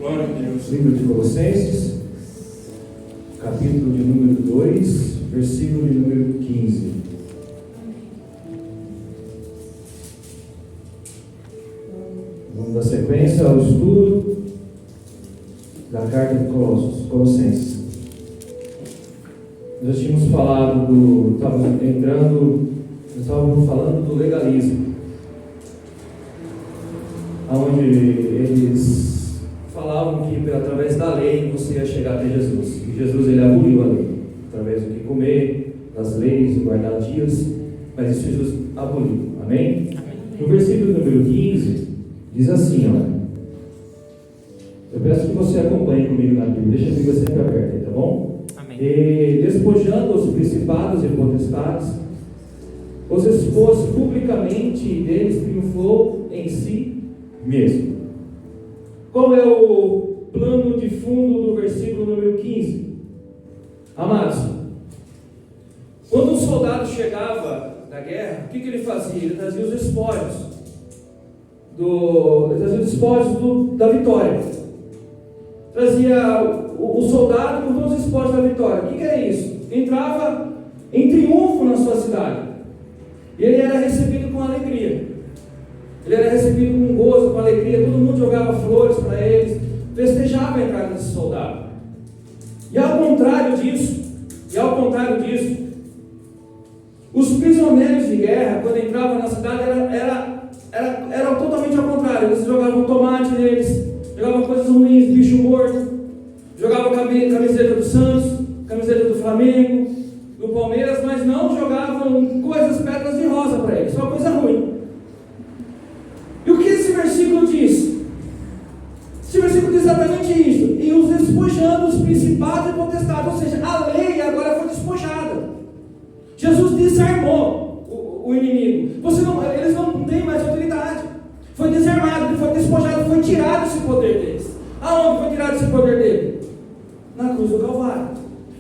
Glória a Deus. Livro de Colossenses, capítulo de número 2, versículo de número 15. Vamos dar sequência ao estudo da carta de Colossenses. Nós já tínhamos falado estávamos falando do legalismo, onde eles falavam que através da lei você ia chegar até Jesus. E Jesus ele aboliu a lei, através do que comer, das leis, do guardar dias, mas isso Jesus aboliu. Amém? No versículo número 15, diz assim, olha. Eu peço que você acompanhe comigo na Bíblia, deixa a Bíblia sempre aberta aí, tá bom? Amém. E despojando os principados e potestades, os expôs publicamente e deles triunfou em si mesmo. Qual é o plano de fundo do versículo número 15? Amados, quando um soldado chegava da guerra, o que ele fazia? Ele trazia os espólios da vitória. Trazia o soldado com todos os espólios da vitória. O que é isso? Entrava em triunfo na sua cidade. E ele era recebido com alegria. Ele era recebido com gozo, com alegria. Todo mundo jogava flores para eles. Festejava a entrada desse soldado. E ao contrário disso, os prisioneiros de guerra, quando entravam na cidade, era totalmente ao contrário. Eles jogavam tomate neles, jogavam coisas ruins, bicho morto, jogavam camiseta do Santos, camiseta do Flamengo, do Palmeiras, mas não jogavam coisas, pedras de rosa para eles, só coisa ruim. E o que esse versículo diz? Esse versículo diz exatamente isso. E os despojando os principados e potestades, ou seja, a lei agora foi despojada. Jesus desarmou o inimigo. Eles não têm mais autoridade. Foi desarmado, foi despojado, foi tirado esse poder deles. Aonde foi tirado esse poder dele? Na cruz do Calvário.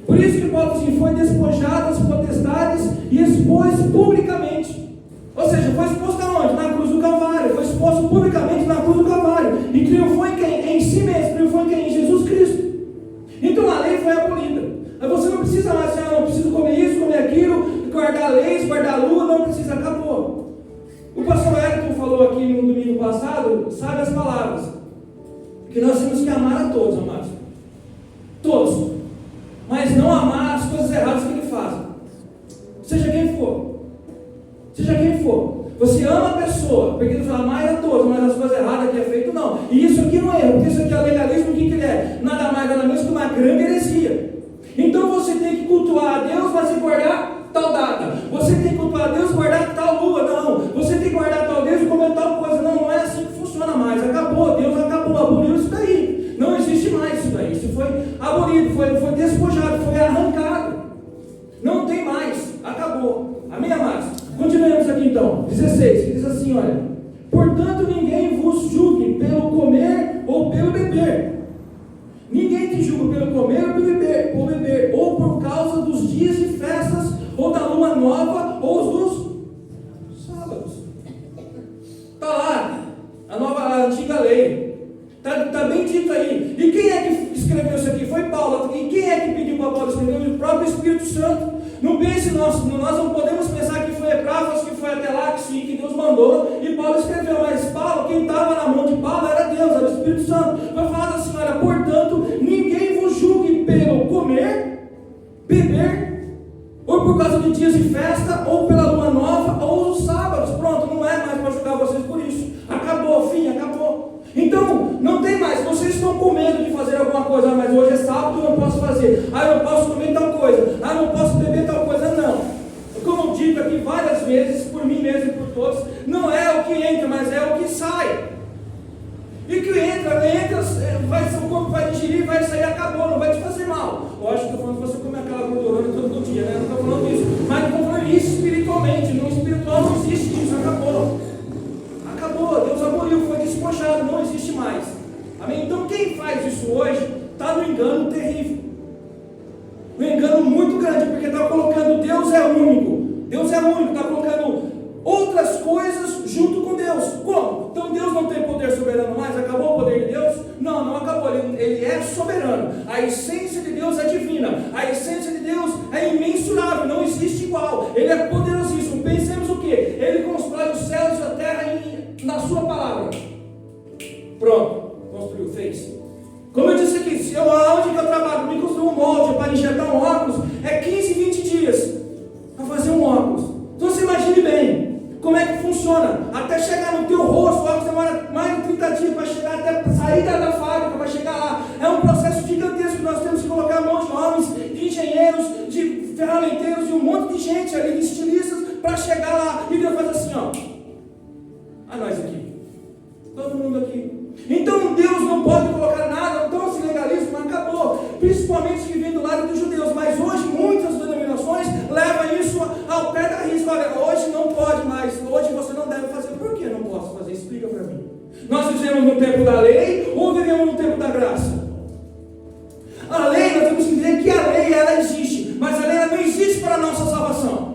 Por isso que Paulo diz, foi despojado as potestades e expôs publicamente. Ou seja, foi exposto aonde? Na cruz do Calvário. Foi exposto publicamente na cruz do Calvário. E triunfou em quem? Em si mesmo. Triunfou em quem? Em Jesus Cristo. Então a lei foi abolida. Você não precisa mais dizer, não preciso comer isso, comer aquilo, guardar leis, guardar a lua, não precisa, acabou. O pastor Elton falou aqui no domingo passado, sabe as palavras, que nós temos que amar a todos, amados. Todos. Mas não amar as coisas erradas que ele faz. Seja quem for. Seja quem for. Você ama a pessoa, porque ele fala, amar a todos, mas as coisas erradas que é feito, não. E isso aqui não é erro, porque isso aqui é legalismo, o que ele é? Nada mais, nada menos que uma grande heresia. Então você tem que cultuar a Deus, mas sem guardar tal data. Você tem que cultuar a Deus e guardar tal lua. Não. Você tem que guardar tal Deus e comer tal coisa. Não, não é assim que funciona mais. Acabou, Deus acabou, aboliu isso daí. Não existe mais isso daí. Isso foi abolido, foi despojado, foi arrancado. Não tem mais. Acabou. Amém, amados? Continuemos aqui então. 16, que diz assim, olha. Portanto, ninguém vos julgue pelo comer ou pelo beber. Ninguém te julga pelo comer ou beber, ou por causa dos dias de festas, ou da lua nova, ou dos sábados. Está lá, a antiga lei. Está bem dito aí. E quem é que escreveu isso aqui? Foi Paulo. E quem é que pediu para Paulo escrever? O próprio Espírito Santo. Não pense, nós não podemos pensar que foi Epáfras, que foi até lá, que sim, que Deus mandou, e Paulo escreveu, mas Paulo, quem estava na mão de Paulo era Deus, era o Espírito Santo. Foi falado assim, olha, portanto, ninguém vos julgue pelo comer, beber, ou por causa de dias de festa, ou pela lua nova, ou os sábados. Pronto, não é mais para julgar vocês por isso. Acabou, fim, acabou. Então, não tem mais. Vocês estão com medo de fazer alguma coisa, mas hoje é sábado, eu não posso fazer. Eu não posso comer tal coisa. Eu não posso beber tal coisa. Não. Como eu digo aqui várias vezes, por mim mesmo e por todos, não é o que entra, mas é o que sai. E que entra, o corpo vai digerir, vai sair, acabou, não vai te fazer mal. Eu acho que estou falando que você come aquela gordura todo dia, né? Não estou falando disso. Mas estou falando isso espiritualmente. No espiritual não existe isso, acabou. Acabou, Deus aboliu, foi despojado, não existe mais. Amém? Então quem faz isso hoje está no engano terrível. Um engano muito grande, porque está colocando Deus é único. Deus é único, está colocando outras coisas junto com Deus. Como? Então Deus não tem poder soberano mais? Acabou o poder de Deus? Não, não acabou. criou, ele é soberano. A essência de Deus é divina. A essência de Deus é imensurável, não existe igual. Ele é poderosíssimo. Pensemos o quê? Ele constrói os céus e a terra na sua palavra. Pronto, construiu, fez. Como eu disse aqui, aonde que eu trabalho, me construir um molde para injetar um óculos, é 15, 20 dias para fazer um óculos. Então você imagine bem como é que funciona. Até chegar no teu rosto, o óculos demora mais de 30 dias para chegar, até sair da fábrica, para chegar lá. É um processo gigantesco que nós temos que colocar a mão de homens, de engenheiros, de ferramenteiros e um monte de gente ali, de estilistas, para chegar lá. E Deus faz assim, ó. A nós aqui. Todo mundo aqui. Então Deus não pode colocar nada, então esse legalismo acabou, principalmente que vem do lado dos judeus, mas hoje muitas denominações levam isso ao pé da risca. Olha, hoje não pode mais, hoje você não deve fazer. Por que não posso fazer? Explica para mim. Nós vivemos no tempo da lei ou vivemos no tempo da graça? A lei, nós temos que dizer que a lei ela existe, mas a lei ela não existe para a nossa salvação.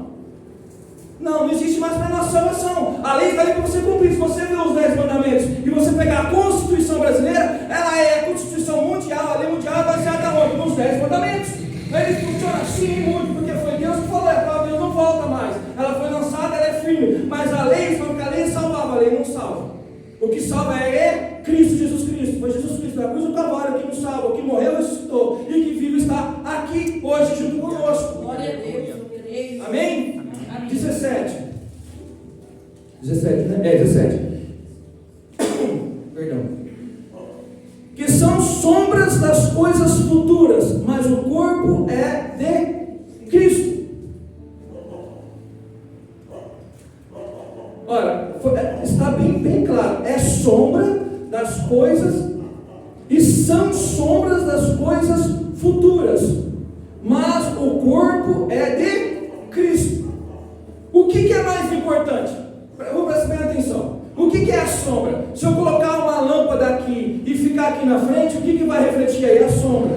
Não existe mais para a nossa salvação. A lei está ali para você cumprir. Se você ver os 10 mandamentos e você pegar a Constituição brasileira, ela é a Constituição mundial. A lei mundial é baseada onde? Nos 10 mandamentos. Ele funciona assim muito, porque foi Deus que falou, Deus não volta mais. Ela foi lançada, ela é firme. Mas a lei, porque a lei salvava, a lei não salva. O que salva é Cristo, Jesus Cristo. Foi Jesus Cristo, a cruz do Calvário que nos salva, que morreu e ressuscitou, e que vive está aqui hoje junto conosco. Glória a Deus. Amém? 17, né? 17. Perdão. Que são sombras das coisas futuras, mas o corpo é de Cristo. Olha, está bem claro. É sombra das coisas e são sombras das coisas futuras, mas o corpo é de Cristo. O que é mais importante? Vou prestar atenção. O que é a sombra? Se eu colocar uma lâmpada aqui e ficar aqui na frente, o que vai refletir aí? A sombra.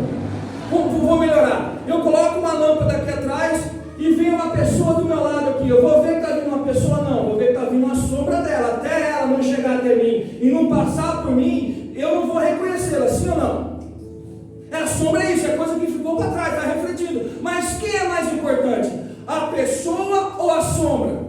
Vou melhorar. Eu coloco uma lâmpada aqui atrás e vem uma pessoa do meu lado aqui. Eu vou ver que está vindo uma pessoa? Não. Vou ver que está vindo uma sombra dela. Até ela não chegar até mim e não passar por mim, eu não vou reconhecê-la. Sim ou não? A sombra é isso. É coisa que ficou para trás, está refletindo. Mas quem é mais importante? A pessoa ou a sombra?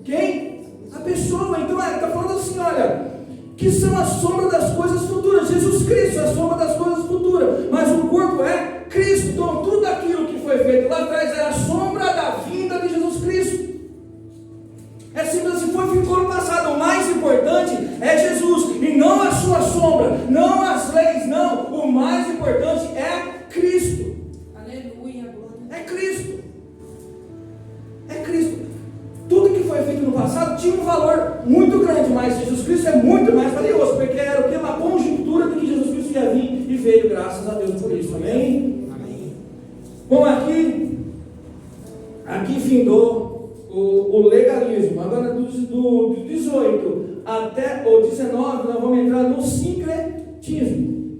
Quem? A pessoa. Então ele está falando assim, olha, que são as sombras das coisas futuras. Jesus Cristo é a sombra das coisas futuras, mas o corpo é Cristo. Então tudo aquilo que foi feito lá atrás é a sombra da vinda de Jesus Cristo. É simples assim, ficou no passado. O mais importante é Jesus, e não a sua sombra, não as leis, não. O mais importante é Cristo. Aleluia. É Cristo. É Cristo. Tudo que foi feito no passado tinha um valor muito grande, mas Jesus Cristo é muito mais valioso, porque era o que? Uma conjuntura de que Jesus Cristo ia vir, e veio, graças a Deus por isso. Amém? Amém. Bom, aqui findou o legalismo. Agora do 18 até o 19 nós vamos entrar no sincretismo.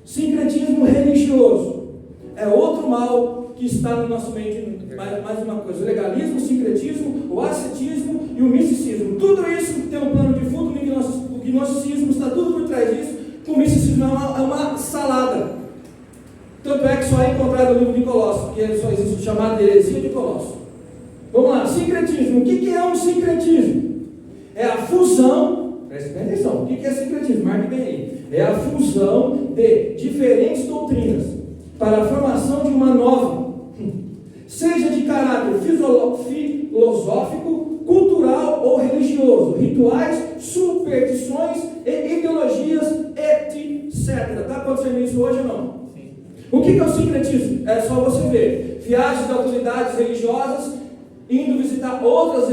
Sincretismo religioso é outro mal que está no nosso meio. Mais uma coisa: o legalismo, o sincretismo, o ascetismo e o misticismo. Tudo isso tem um plano de fundo. O gnosticismo está tudo por trás disso. O misticismo é uma salada. Tanto é que só é encontrado no livro de Colossos, porque só existe o chamado de heresia de Colossos. Vamos lá, sincretismo. O que é um sincretismo? É a fusão, preste bem atenção, o que é sincretismo? Marque bem aí. É a fusão de diferentes doutrinas para a formação de uma nova, seja de caráter filosófico, cultural ou religioso, rituais, superstições e ideologias, etc. Está acontecendo isso hoje ou não? Sim. O que é o sincretismo? É só você ver viagens de autoridades religiosas indo visitar outras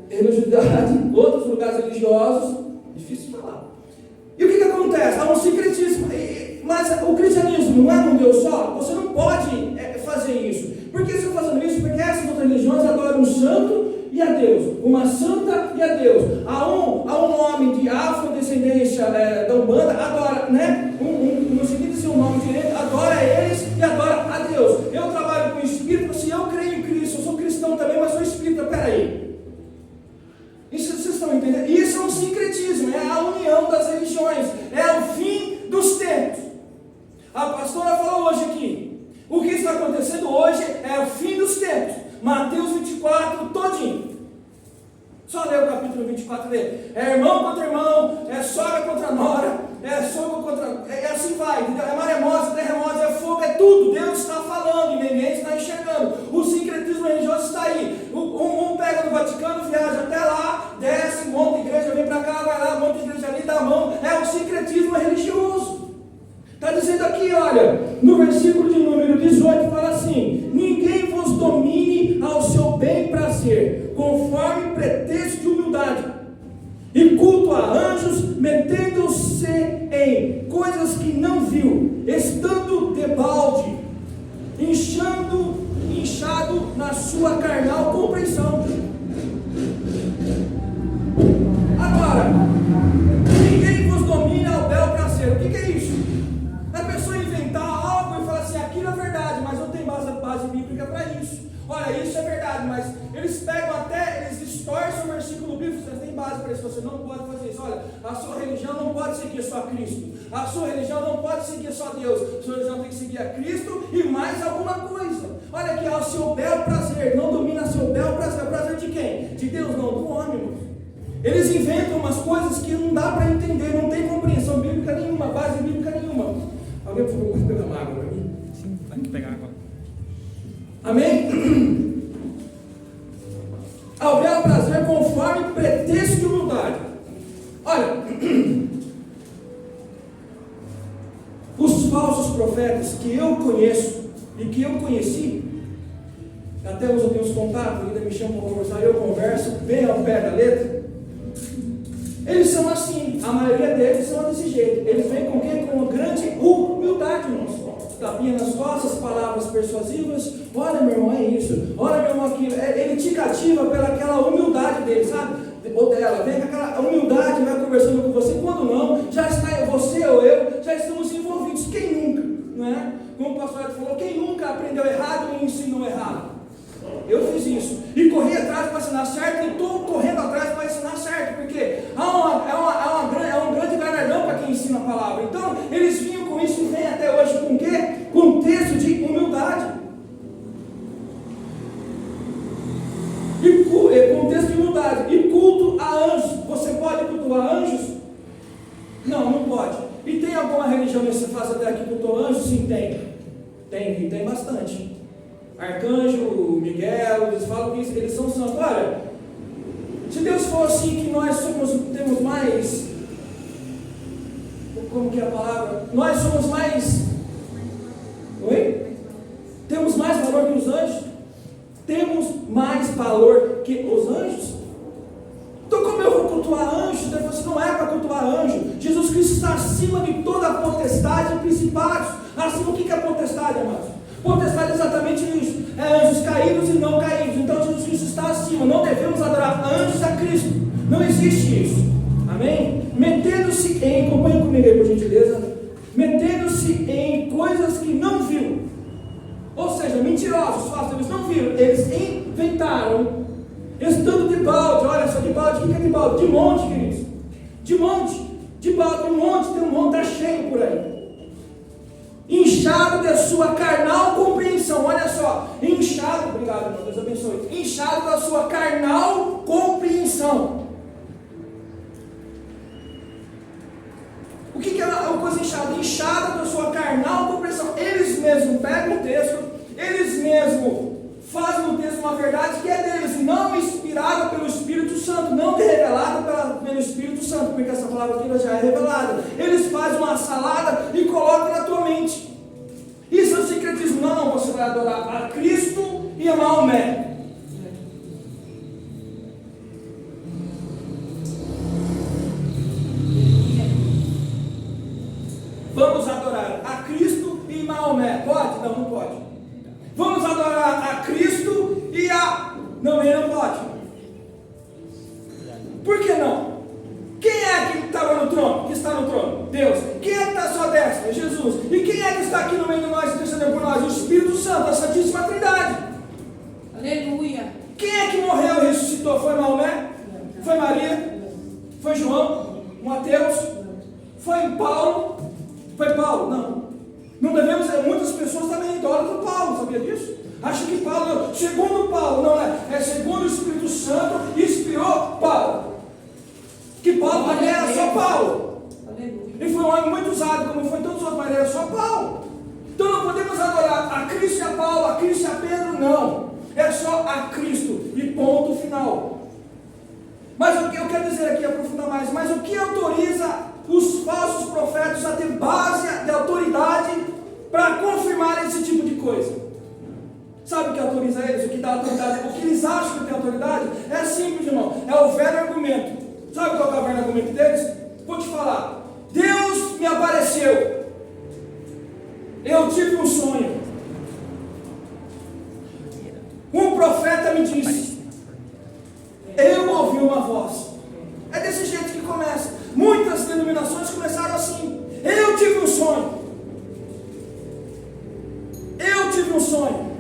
religiosidades, outros lugares religiosos. Difícil de falar. E o que acontece? Há um sincretismo. Mas o cristianismo não é um Deus só? Você não pode fazer isso. Por que você está fazendo isso? Porque essas outras religiões adoram um santo e a Deus, uma santa e a Deus. Há um homem de afrodescendência da Umbanda, adora, né? No sentido de ser um nome direito, adora eles e adora a Deus. Eu trabalho com o espírito, assim, eu creio em Cristo, eu sou cristão também, mas sou espírita. Peraí. Isso vocês estão entendendo? Isso é um sincretismo, é a união capítulo 24, é irmão contra irmão, é sogra contra nora, é sogro contra... É assim vai, entendeu? É maremoto, terremoto, é fogo, é tudo. Deus está falando e ninguém está enxergando. O sincretismo religioso está aí. Um pega no Vaticano, viaja até lá, desce, monta igreja, vem para cá, vai lá, monta igreja ali, dá a mão. É o sincretismo religioso. Está dizendo aqui, olha, no versículo de número 18, fala assim: ninguém vos domine ao seu bem prazer, conforme pretexto de humildade, e culto a anjos, metendo-se em coisas que não viu, estando debalde, inchado na sua carnal compreensão. Agora, ninguém vos domina ao bel prazer. O que é isso? A pessoa inventar algo e falar assim, aquilo é verdade, mas não tem base bíblica para isso. Olha, isso é verdade, mas eles pegam até, eles distorcem o versículo bíblico, você tem base para isso, você não pode fazer isso. Olha, a sua religião não pode seguir só Cristo, a sua religião não pode seguir só Deus, a sua religião tem que seguir a Cristo e mais alguma coisa. Olha aqui, ao seu bel prazer, não domina seu bel prazer. O prazer de quem? De Deus, não, do homem, irmãos. Eles inventam umas coisas que não dá para entender, não tem compreensão bíblica nenhuma, base bíblica nenhuma. Alguém, por favor, pode pegar uma água para mim? Sim, vai pegar água. Amém? Ao bel prazer conforme pretexto de humildade. Olha, os falsos profetas que eu conheço e que eu conheci, até eu tenho os contatos, ainda me chamam para conversar, eu converso bem ao pé da letra. Eles são assim, a maioria deles são desse jeito. Eles vêm com quem? Com uma grande humildade, irmãos. Tapinha nas costas, palavras persuasivas. Olha, meu irmão, é isso. Olha, meu irmão, aquilo. Ele te cativa pelaquela humildade dele, sabe? Ou dela. Vem com aquela humildade, vai conversando com você. Quando não, já está você ou eu, já estamos envolvidos. Quem nunca, não é? Como o pastor falou, quem nunca aprendeu errado e ensinou errado? Eu fiz isso. E corri atrás para ensinar certo, e estou correndo atrás para ensinar certo, porque é um grande galardão para quem ensina a palavra. Então, eles vinham com isso e vêm até hoje com o quê? Com texto de humildade. Com texto de humildade. E culto a anjos. Você pode cultuar anjos? Não, não pode. E tem alguma religião nessa fase até aqui que cultua anjos? Sim, tem. Tem bastante. Arcanjo, Miguel, eles falam que eles são santos. Olha, se Deus for assim, que nós temos mais, como que é a palavra? Nós somos mais, temos mais valor que os anjos? Temos mais valor que os anjos? Então como eu vou cultuar anjos? Você não é para cultuar anjo. Jesus Cristo está acima de toda a potestade e principados. Acima, o que é potestade, amados? Potestade é exatamente isso, é anjos caídos e não caídos. Então Jesus Cristo está acima, não devemos adorar anjos a Cristo, não existe isso, amém? Metendo-se em, acompanhe comigo aí por gentileza, metendo-se em coisas que não viu, ou seja, mentirosos, falsos, eles não viram, eles inventaram, estando de balde. Olha só, de balde, o que é de balde? De monte, queridos, de monte, de balde, de monte, tem um monte, está cheio por aí. Inchado da sua carnal compreensão. Olha só, inchado, obrigado, irmão, Deus abençoe. Inchado da sua carnal compreensão. O que é uma coisa inchada? Inchado da sua carnal compreensão. Eles mesmos pegam o texto, eles mesmos fazem o texto uma verdade que é deles, não inspirada pelo Espírito Santo, não revelada pelo Espírito Santo, porque essa palavra aqui já é revelada. Eles fazem uma salada e colocam na tua mente. Isso é o sincretismo. Não, você vai adorar a Cristo e a Maomé. Vamos adorar a Cristo e Maomé. Pode? Não, não pode. Vamos adorar a Cristo e a... Não, ele não pode. Por que não? Quem é que estava no trono? Que está no trono? Deus. Quem é que está à sua destra? Jesus. E quem é que está aqui no meio de nós, intercedendo por nós? O Espírito Santo, a Santíssima Trindade. Aleluia. Quem é que morreu e ressuscitou? Foi Maomé? Foi Maria? Foi João? Mateus? Foi Paulo? Foi Paulo? Não. Não devemos, muitas pessoas também idolatram Paulo, sabia disso? Acho que Paulo, segundo Paulo, não é segundo o Espírito Santo, inspirou Paulo. Que Paulo também era só Paulo. Aleluia. Ele foi um homem muito usado, como foi todos os outros, mas ele era só Paulo. Então não podemos adorar a Cristo e a Paulo, a Cristo e a Pedro, não. É só a Cristo e ponto final. Mas o que eu quero dizer aqui, aprofundar mais, mas o que autoriza os falsos profetas a ter base de autoridade para confirmar esse tipo de coisa? Sabe o que autoriza eles? O que dá autoridade? O que eles acham que tem autoridade? É simples, irmão. É o velho argumento. Sabe qual é o velho argumento deles? Vou te falar. Deus me apareceu. Eu tive um sonho. Um profeta me disse. Eu ouvi uma voz. É desse jeito que começa. Muitas denominações começaram assim. Eu tive um sonho. Eu tive um sonho.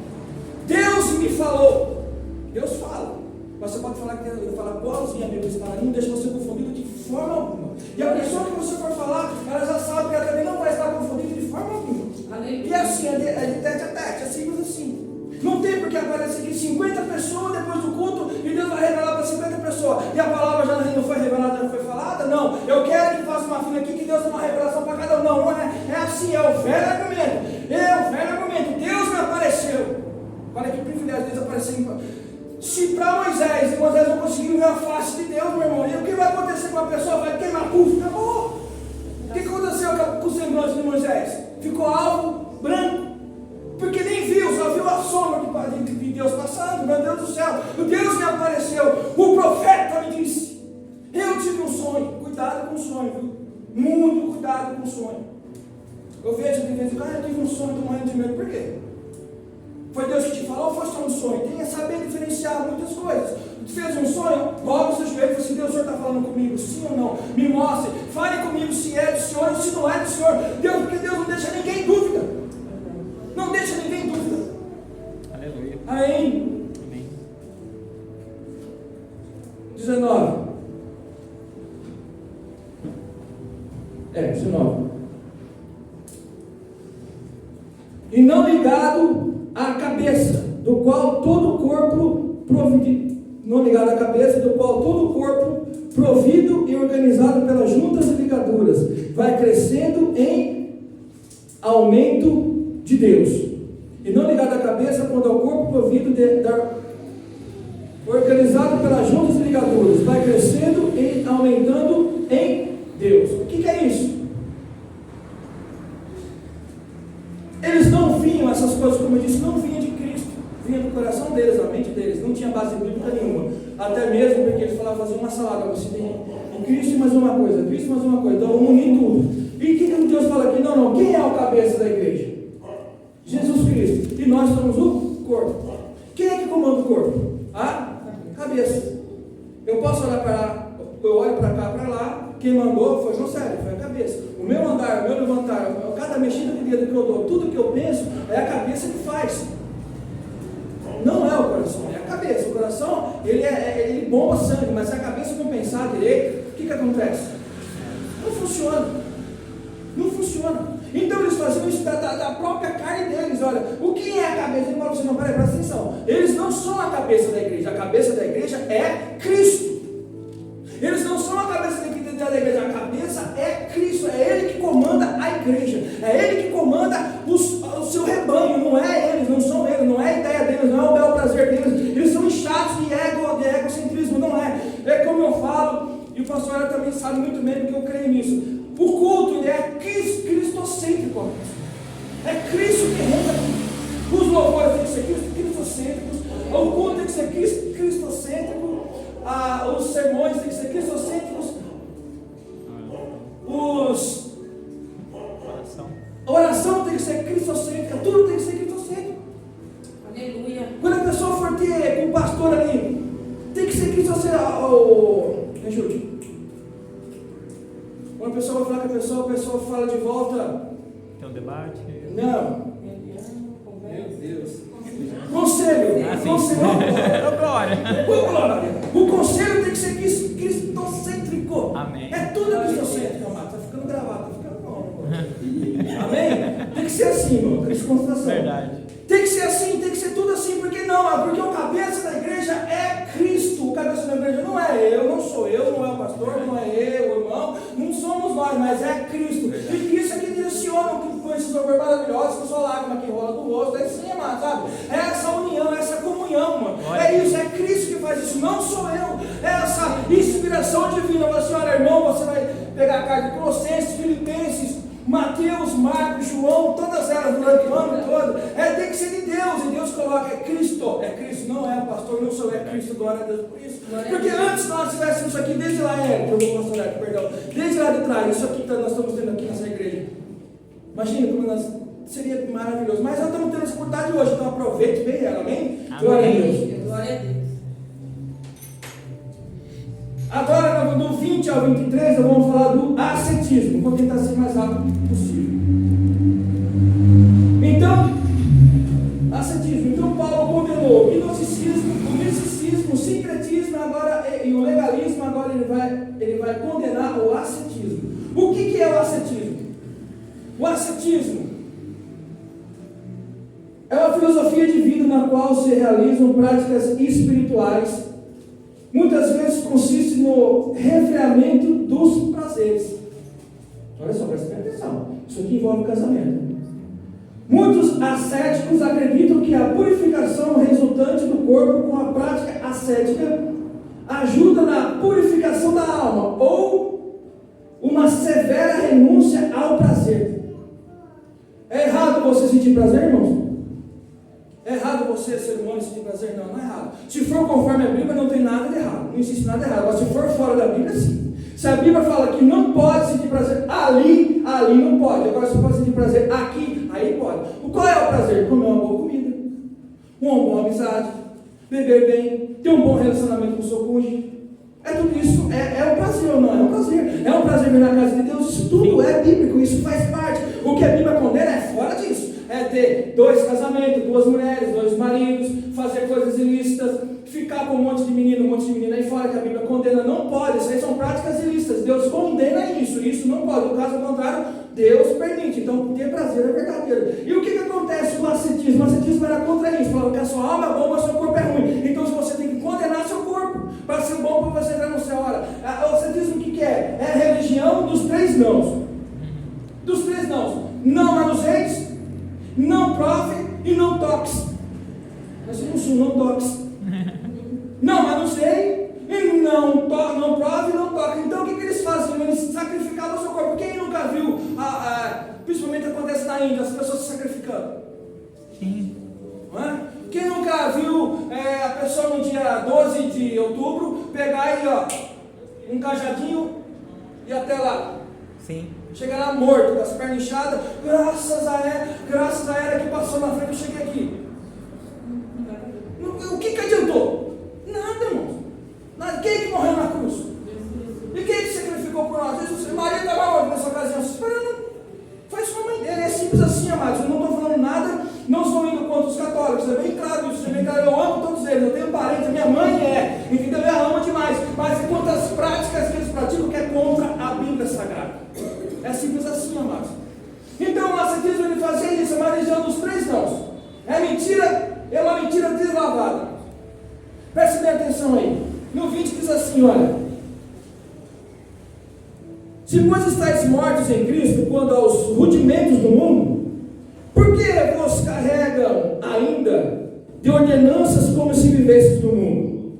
Deus me falou. Deus fala. Mas você pode falar que ele fala igualzinho a Bíblia está, não deixa você confundido de forma alguma. E a pessoa que você for falar, ela já sabe que ela também não vai estar confundida de forma alguma. E é assim, é de tete a tete, é simples assim. Não tem porque aparecer aqui 50 pessoas depois do culto e Deus vai revelar para 50 pessoas. E a palavra já não foi revelada, já foi falada? Não. Eu quero que faça uma fila aqui que Deus dá uma revelação para cada um. Não é. É assim, é o velho argumento. É o velho argumento. Deus me apareceu. Olha que privilégio, Deus apareceu. Se para Moisés, e Moisés não conseguiu ver a face de Deus, meu irmão, e o que vai acontecer com a pessoa? Vai queimar, puf, acabou. O que aconteceu com o semblante de Moisés? Ficou alvo branco. Porque nem viu, só viu a sombra de Deus passando. Meu Deus do céu, Deus me apareceu. O profeta me disse. Eu tive um sonho. Cuidado com o sonho, viu? Muito cuidado com o sonho. Eu vejo de vez em quando, eu tive um sonho, estou morrendo de medo. Por quê? Foi Deus que te falou ou foi só um sonho? Tem que saber diferenciar muitas coisas. Tu fez um sonho? Dobra o seu joelho e fala assim: Deus, o Senhor está falando comigo? Sim ou não? Me mostre. Fale comigo se é do Senhor ou se não é do Senhor. Deus, porque Deus não deixa ninguém em dúvida. Não deixa ninguém em dúvida. Aleluia. Amém. Amém. 19. 19. E não ligado à cabeça, do qual todo o corpo provido, não ligado à cabeça, do qual todo o corpo provido e organizado pelas juntas e ligaduras, vai crescendo em aumento de Deus. E não ligado à cabeça, quando ao corpo provido organizado pelas juntas e ligaduras, vai crescendo e aumentando em Deus. O que é isso? Eles não vinham, essas coisas, como eu disse, não vinham de Cristo, vinha do coração deles, da mente deles, não tinha base bíblica nenhuma, até mesmo porque eles falavam fazer uma salada, você tem em Cristo e mais uma coisa, Cristo e mais uma coisa, então vamos unir tudo. E o que Deus fala aqui? Não, quem é o cabeça da igreja? Jesus Cristo, e nós somos o corpo. Quem é que comanda o corpo? A cabeça. Eu posso olhar para lá, eu olho para cá, para lá, quem mandou foi José, foi a cabeça. O meu andar, o meu levantar, cada mexida de dedo que eu dou, tudo que eu penso, é a cabeça que faz. Não é o coração, é a cabeça. O coração, ele bomba sangue, mas se a cabeça não pensar direito, o que acontece? Não funciona. Não funciona. Então eles faziam isso da própria carne deles. Olha, o que é a cabeça? Ele fala assim: não, presta atenção. Eles não são a cabeça da igreja. A cabeça da igreja é Cristo. Eles não são a cabeça da igreja. A cabeça é Cristo. É Ele que comanda a igreja. É Ele que comanda o seu rebanho. Não é eles, não são eles. Não é a ideia deles, não é o bel prazer deles. Eles são inchados de egocentrismo. Não é. É como eu falo, e o pastor Ela também sabe muito bem porque eu creio nisso. O culto ele é cristocêntrico. É Cristo que reina. Os louvores têm que ser cristocêntricos. O culto tem que ser cristocêntrico. Os sermões têm que ser cristocêntricos. A oração tem que ser cristocêntrica. Tudo tem que ser cristocêntrico. Aleluia. Quando a pessoa for ter com o pastor ali, tem que ser cristocêntrico. Me ajude. Quando a pessoa vai falar com a pessoa fala de volta. Tem um debate? Não. Meu Deus. Conselho. Conselho. Glória. O conselho tem que ser cristocêntrico. Amém. É tudo cristocêntrico, amado. Tá ficando gravado, tá ficando bom. Amém? Tem que ser assim, irmão. Descontração. Verdade. Tem que ser assim, tem que ser tudo assim. Porque não? Porque o cabeça da igreja é Cristo. O cabeça da igreja não é eu, não sou eu, não é o pastor, não é pode, mas é Cristo. E Cristo é que direciona com esses louvores maravilhosos, com sua lágrima que rola do rosto, é assim, amado, sabe? É essa união, é essa comunhão, mano. É isso, é Cristo que faz isso, não sou eu. É essa inspiração divina. Você olha, irmão, você vai pegar a carta de Colossenses, Filipenses, Mateus, Marcos, João, todas elas durante o ano todo, tem que ser de Deus, e Deus coloca, é Cristo, não é o pastor, não sou, é Cristo, glória a Deus por isso. Porque antes nós tivéssemos isso aqui desde lá, eu vou pastorear, perdão, desde lá de trás, isso aqui que nós estamos tendo aqui nessa igreja. Imagina como nós, seria maravilhoso, mas nós estamos tendo essa oportunidade hoje, então aproveite bem ela, amém? Glória a Deus. Glória a Deus. Agora, do 20 ao 23, nós vamos falar do ascetismo. Vou tentar ser mais rápido possível. Então, ascetismo. Então, Paulo condenou o gnosticismo, o misticismo, o sincretismo agora, e o legalismo. Agora ele vai condenar o ascetismo. O que é o ascetismo? O ascetismo é uma filosofia de vida na qual se realizam práticas espirituais. Muitas vezes consiste no refreamento dos prazeres. Olha só, presta atenção. Isso aqui envolve casamento. Muitos ascéticos acreditam que a purificação resultante do corpo com a prática ascética ajuda na purificação da alma ou uma severa renúncia ao prazer. É errado você sentir prazer, irmãos? É errado você, ser humano, sentir prazer? Não, não é errado. Se for conforme a Bíblia, não tem nada de errado. Não existe nada de errado. Mas se for fora da Bíblia, sim. Se a Bíblia fala que não pode sentir prazer ali não pode. Agora, se pode sentir prazer aqui, aí pode. Qual é o prazer? Comer uma boa comida, uma boa amizade, beber bem, ter um bom relacionamento com o seu cônjuge. Tudo isso é um prazer ou não? É um prazer. É um prazer vir na casa de Deus. Isso tudo é bíblico. Isso faz parte. O que a Bíblia condena é fora disso. É ter 2 casamentos, 2 mulheres, 2 maridos, fazer coisas ilícitas, ficar com um monte de menino aí fora, que a Bíblia condena, não pode. Isso aí são práticas ilícitas. Deus condena isso não pode. No caso contrário, Deus permite. Então, ter prazer é verdadeiro. E o que acontece com o ascetismo? O ascetismo era contra isso, falava que a sua alma é boa, mas o seu corpo é ruim. Então, se você tem que condenar seu corpo para ser bom, para você entrar no céu. Olha, o ascetismo o que é? É a religião dos 3 nãos. Dos 3 nãos. Não manuseis, não prove e não toques. Nós somos não toques. Não manusei e não prove e não toque. Então o que eles faziam? Eles sacrificavam o seu corpo. Quem nunca viu, principalmente acontece na Índia, as pessoas se sacrificando? Sim. Não é? Quem nunca viu a pessoa no dia 12 de outubro pegar aí, um cajadinho e até lá? Sim. Chegar lá morto, com as pernas inchadas, graças a ela que passou na frente, eu cheguei aqui. O que adiantou? Nada, irmão. Nada. Quem que morreu na cruz? E quem que sacrificou por nós? Jesus, Maria estava onde nessa ocasião? Esperando. Foi sua mãe dele. É simples assim, amados. Eu não estou falando nada, não estou indo contra os católicos. É bem claro isso, é bem claro. Eu amo todos eles. Eu tenho parentes, minha mãe entendeu? Eu a amo demais. Mas quanto às práticas que eles praticam, que é contra a Bíblia Sagrada. É simples assim, amados. Então o ascetismo ele fazia isso, é uma religião dos 3 nãos. É mentira, é uma mentira deslavada. Preste bem atenção aí. No 20 diz assim, olha: se pois estáis mortos em Cristo quando aos rudimentos do mundo, por que vos carregam ainda de ordenanças como se vivesses no mundo?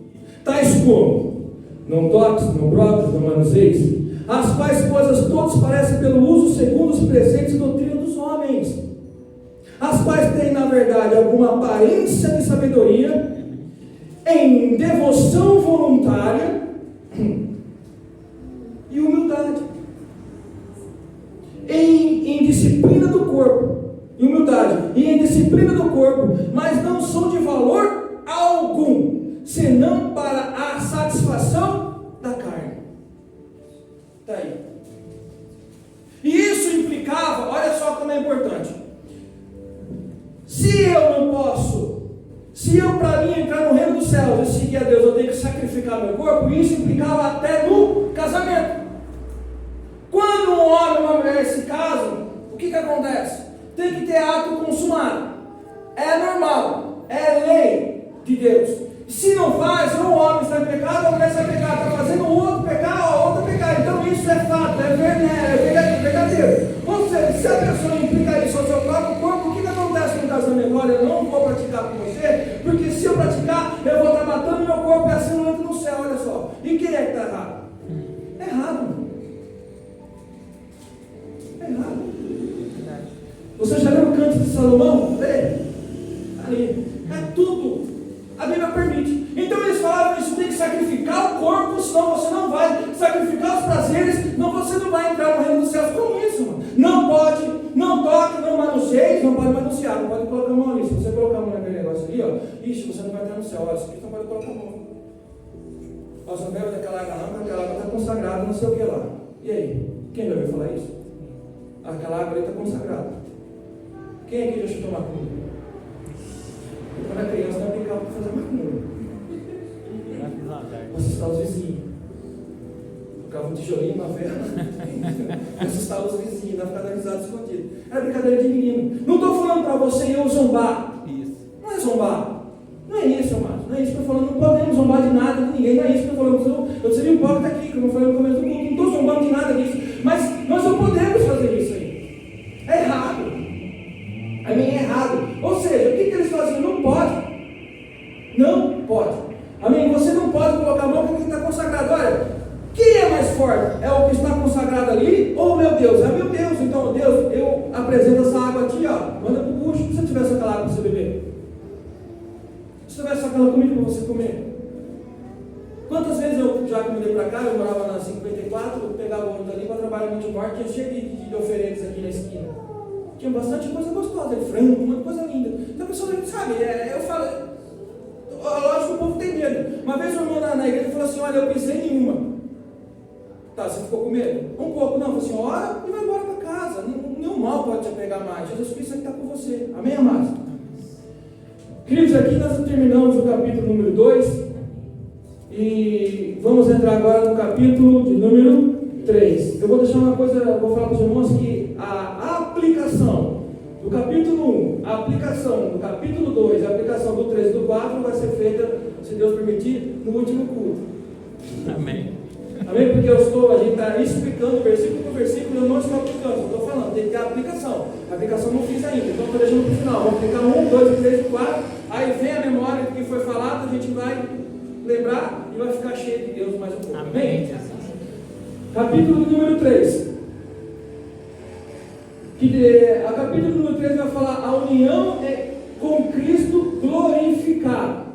Tais como: não toques, não proves, não manuseis, as quais coisas todos parecem pelo uso segundo os preceitos e doutrina dos homens, as quais têm na verdade alguma aparência de sabedoria, em devoção voluntária e humildade, em disciplina do corpo, e humildade, e em disciplina do corpo, mas não são de valor algum, senão para a satisfação da carne. Está aí. E isso implicava, olha só como é importante. Se eu para mim entrar no reino dos céus e seguir a Deus, eu tenho que sacrificar meu corpo, isso implicava até no casamento. Quando um homem e uma mulher se casam, o que acontece? Tem que ter ato consumado. É normal, é lei de Deus. Se não faz, ou o homem está em pecado, ou a mulher está em pecado, está fazendo o outro pecar, ou a outra pecar. Então isso é fato, é verdade. você, porque se eu praticar, eu vou estar matando meu corpo e assim não entra no céu, olha só. E quem é que está errado? É errado. É errado. Você já leu o Cântico de Salomão? Lê. Ali. É tudo. A Bíblia permite. Então eles falavam, isso tem que sacrificar o corpo, senão você não vai sacrificar os prazeres, senão você não vai entrar no reino dos céus. Como isso, mano? Não pode, não toque, não manuseie, não pode manusear, não pode colocar a mão ali. Se você colocar a mão naquele negócio ali, ó, ixi, você não vai entrar no céu. Olha, isso aqui não pode colocar a mão. Ó, você não bebe daquela água não, porque aquela água está consagrada, não sei o que lá. E aí? Quem já ouviu falar isso? Aquela água ali está consagrada. Quem aqui já chutou macumba? Quando a criança não brincava para fazer macumba. Assustar os vizinhos. Tocava um tijolinho na vela. Assustava os vizinhos, não ficava risada escondida. Era brincadeira de menino. Não estou falando para você e eu zombar. Isso. Não é zombar. Não é isso, amado. Não é isso que eu estou falando. Não podemos zombar de nada de ninguém. Não é isso que eu estou falando. Eu seria hipócrita aqui, como eu falei no começo do culto. Não estou zombando de nada disso. Mas nós não podemos fazer isso aí. É errado. A mim é errado. Ou seja, o que eles faziam? Não pode. Não pode. Amém? Você não pode colocar a mão porque está consagrado. Olha, quem é mais forte? É o que está consagrado ali ou meu Deus? É meu Deus. Então, Deus, eu apresento essa água aqui, ó. Manda para o bucho. Se você tivesse aquela água para você beber. Se tivesse aquela comida para você comer. Quantas vezes eu já que mudei para cá, eu morava na 54, eu pegava o ônibus ali para trabalhar no Montemor, tinha cheio de oferendas aqui na esquina. Tinha bastante coisa gostosa, frango, uma coisa linda. Então a pessoa sabe, eu falo, lógico que o povo tem medo. Uma vez um irmão na igreja falou assim, olha, eu pensei em uma. Tá, você ficou com medo? Um pouco, não, falou assim, ora e vai embora para casa. Nenhum mal pode te pegar mais. Jesus Cristo está com você. Amém, amados? Queridos, aqui nós terminamos o capítulo número 2 e vamos entrar agora no capítulo de número 3. Eu vou deixar uma coisa, vou falar para os irmãos que a aplicação do capítulo 1, a aplicação do capítulo 2, a aplicação do 3 e do 4 vai ser feita, se Deus permitir, no último culto. Amém. Amém? Porque a gente está explicando versículo por versículo, eu não estou aplicando, eu estou falando, tem que ter a aplicação. A aplicação não fiz ainda, então estou deixando para o final. Vamos aplicar 1, 2, 3 e 4, aí vem a memória do que foi falado, a gente vai lembrar e vai ficar cheio de Deus mais um pouco. Amém? Capítulo número 3. A capítulo número 3 vai falar a união com Cristo glorificado.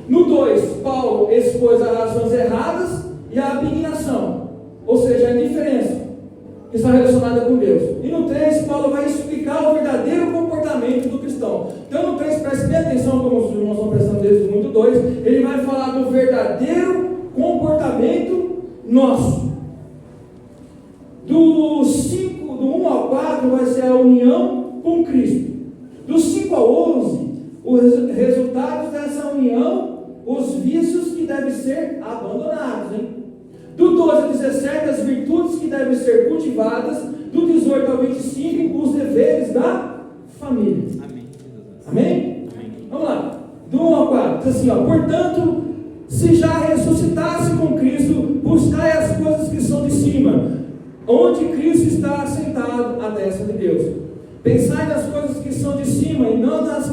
No 2, Paulo expôs as razões erradas e a abnegação, ou seja, a indiferença que está relacionada com Deus. E no 3, Paulo vai explicar o verdadeiro comportamento do cristão. Então no 3, preste bem atenção, como os irmãos estão prestando desde o muito 2, ele vai falar do verdadeiro comportamento nosso. Do 1 ao 4 vai ser a união com Cristo. Do 5 ao 11, os resultados dessa união, os vícios que devem ser abandonados. Do 12 ao 17, as virtudes que devem ser cultivadas. Do 18 ao 25, os deveres da família. Amém? Amém? Vamos lá. Do 1 ao 4, diz assim, ó, portanto, se já ressuscitasse com Cristo, buscai as coisas que são de cima, onde Cristo está assentado à destra de Deus. Pensai nas coisas que são de cima e não nas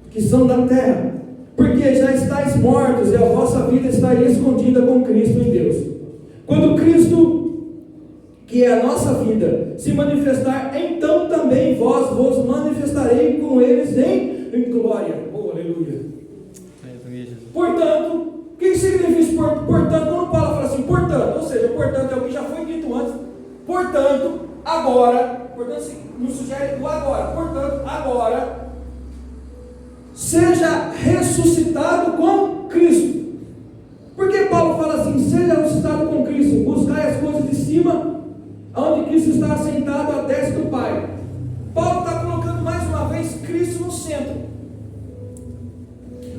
que são da terra, porque já estáis mortos e a vossa vida está escondida com Cristo em Deus. Quando Cristo, que é a nossa vida, se manifestar, então também vos manifestarei com eles em glória. Oh, aleluia. Portanto, o que significa isso? Portanto, quando Paulo fala assim, portanto, ou seja, portanto é o que já foi dito antes, portanto, agora, portanto, não sugere o agora, portanto, agora, seja ressuscitado com Cristo. Por que Paulo fala assim, seja ressuscitado com Cristo, buscai as coisas de cima, onde Cristo está assentado à destra do Pai. Paulo está colocando mais uma vez Cristo no centro.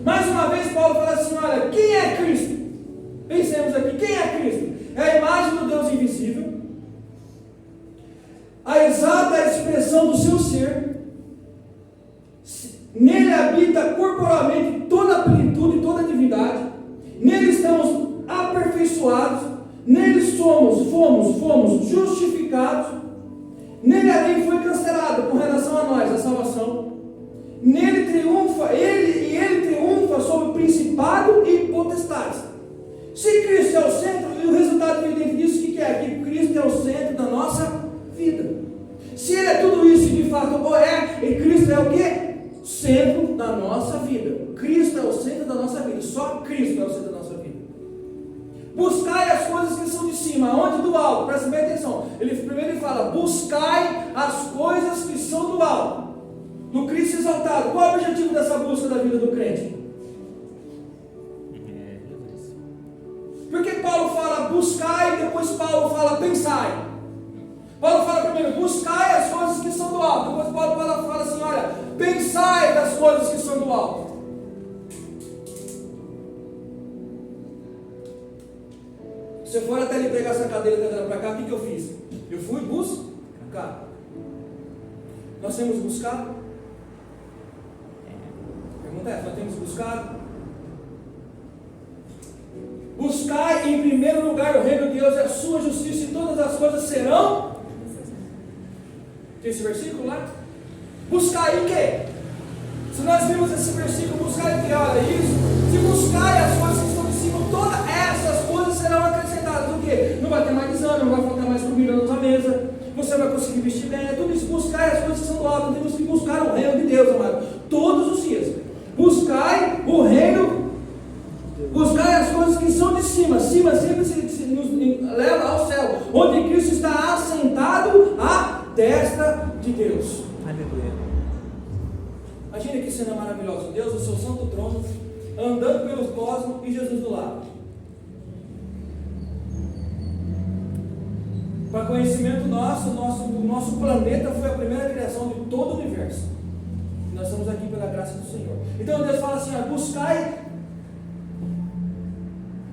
Mais uma vez Paulo fala assim, olha, quem é Cristo? Pensemos aqui, quem é Cristo? É a imagem do Deus invisível, a exata expressão do seu ser. Nele habita corporalmente toda a plenitude e toda a divindade. Nele estamos aperfeiçoados. Nele fomos justificados. Nele a lei foi cancelada com relação a nós, a salvação. nele triunfa, ele triunfa sobre o principado e potestades. Se Cristo é o centro, e o resultado evidente disso, o que é? Que Cristo é o centro da nossa vida. Se Ele é tudo isso e de fato e Cristo é o que? Centro da nossa vida. Cristo é o centro da nossa vida. Só Cristo é o centro da nossa vida. Buscai as coisas que são de cima. Onde? Do alto. Presta bem atenção. Primeiro ele fala, buscai as coisas que são do alto. Do Cristo exaltado. Qual é o objetivo dessa busca da vida do crente? Por que Paulo fala buscai e depois Paulo fala pensai? Paulo fala primeiro, buscai as coisas que são do alto. Depois Paulo fala assim, olha, pensai das coisas que são do alto. Se eu for até ele pegar essa cadeira e trazer para cá, o que eu fiz? Eu fui buscar. Nós temos buscado? Pergunta é, nós temos buscado? Buscai em primeiro lugar o reino de Deus e a sua justiça, e todas as coisas serão. Tem esse versículo lá? Buscai o quê? Se nós vimos esse versículo, buscai o quê? Olha isso. Se buscai as coisas que estão em cima, todas essas coisas serão acrescentadas. O quê? Não vai ter mais desânimo, não vai faltar mais comida na tua mesa, você vai conseguir vestir bem. É tudo isso. Buscai as coisas que são do alto. Temos que buscar o reino de Deus, amado. Todos os dias. Buscai o reino. Buscai as coisas que são de cima. Cima sempre nos leva ao céu, onde Cristo está assentado à destra de Deus. Aleluia. Imagina que cena maravilhosa. Deus, o seu santo trono, andando pelo cosmos e Jesus do lado. Para conhecimento nosso, o nosso planeta foi a primeira criação de todo o universo. Nós estamos aqui pela graça do Senhor. Então Deus fala assim, buscai.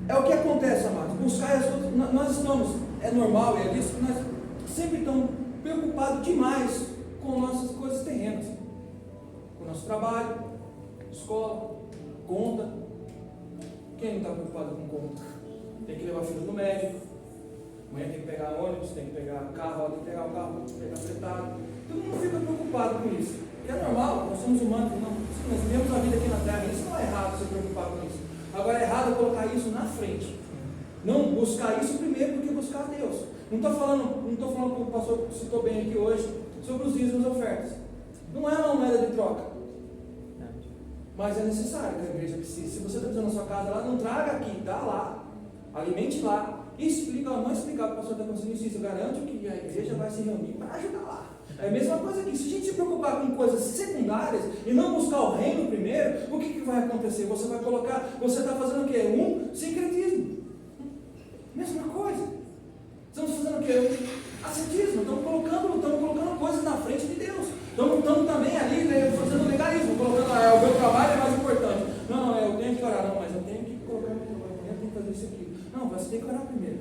É o que acontece, amados. Buscar as coisas. Nós estamos, é normal, é isso, nós sempre estamos preocupados demais com nossas coisas terrenas, com o nosso trabalho, escola, conta. Quem não está preocupado com conta? Tem que levar filho no médico, amanhã tem que pegar ônibus, tem que pegar carro, tem que pegar o carro, tem que pegar fretado. Todo mundo fica preocupado com isso. E é normal, nós somos humanos, nós vivemos a vida aqui na terra, isso não é errado se preocupar com isso. Agora é errado colocar isso na frente. Não buscar isso primeiro do que buscar a Deus. Não estou falando como o pastor citou bem aqui hoje, sobre os dízimos e ofertas. Não é uma moeda de troca. Mas é necessário que a igreja precise. Se você está precisando na sua casa lá, não traga aqui, dá lá. Alimente lá. E explica, não explicar para o pastor está conseguindo isso. Eu garanto que a igreja vai se reunir para ajudar lá. É a mesma coisa aqui. Se a gente se preocupar com coisas secundárias e não buscar o reino primeiro, o que vai acontecer? Você vai colocar, você está fazendo o quê? Um sincretismo. Mesma coisa. Estamos fazendo o quê? Um ascetismo. Estamos colocando coisas na frente de Deus. Estamos também ali, fazendo legalismo, colocando, o meu trabalho é mais importante. Não, eu tenho que orar, não, mas eu tenho que colocar meu trabalho, eu tenho que fazer isso aqui. Não, você tem que orar primeiro.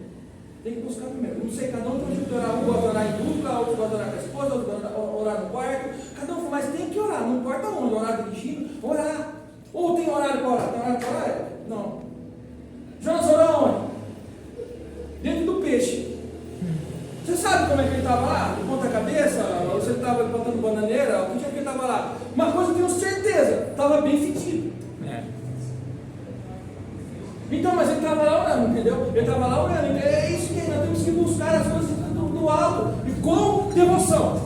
Tem que buscar primeiro. Não sei, cada um tem que orar. Um gosta de orar em dupla, outro gosta de orar com a esposa, outro gosta de orar no quarto. Cada um, mas tem que orar, não importa onde, orar dirigindo, orar. Ou tem horário para orar? Tem horário para orar? Não. Jonas orou onde? Dentro do peixe. Você sabe como é que ele estava lá? De ponta cabeça? Ou você estava plantando bananeira? O que é que ele estava lá? Uma coisa eu tenho certeza, estava bem fedido. Então, mas ele estava lá orando, entendeu? Ele estava lá orando. É isso que nós temos que buscar as coisas do alto e com devoção.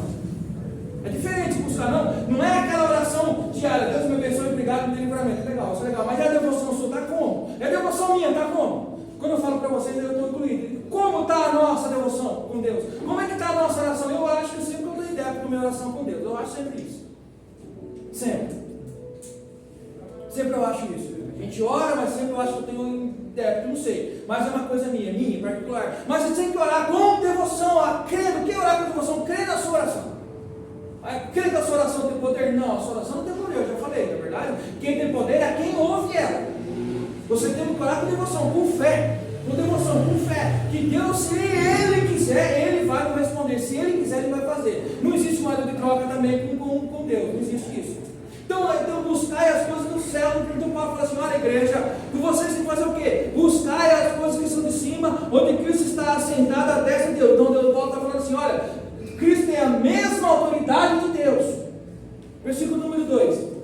É diferente buscar, não é aquela oração diária. Deus me abençoe, obrigado pelo livramento. Legal, isso é legal. Mas é a devoção sua, está como? É a devoção minha, está como? Quando eu falo para vocês, eu estou incluído. Como está a nossa devoção com Deus? Como é que está a nossa oração? Eu acho que sempre eu dou ideia para a minha oração com Deus. Eu acho sempre isso. Sempre. Sempre eu acho isso. A gente ora, mas sempre eu acho que eu tenho um débito, não sei. Mas é uma coisa minha em particular. Mas você tem que orar com devoção, crendo. Quem orar com devoção? Crê na sua oração. Crê que a sua oração tem poder? Não, a sua oração não tem poder, eu já falei, na verdade. Quem tem poder é quem ouve ela. Você tem que orar com devoção, com fé. Com devoção, com fé. Que Deus, se Ele quiser, Ele vai corresponder. Se Ele quiser, Ele vai fazer. Não existe moeda de troca também com Deus. Não existe isso. Então buscai as coisas do céu. Então Paulo fala assim, olha igreja, que vocês têm que fazer o quê? Buscai as coisas que são de cima, onde Cristo está assentado à destra de Deus. Então Paulo está falando assim, olha, Cristo tem a mesma autoridade de Deus. Versículo número 2.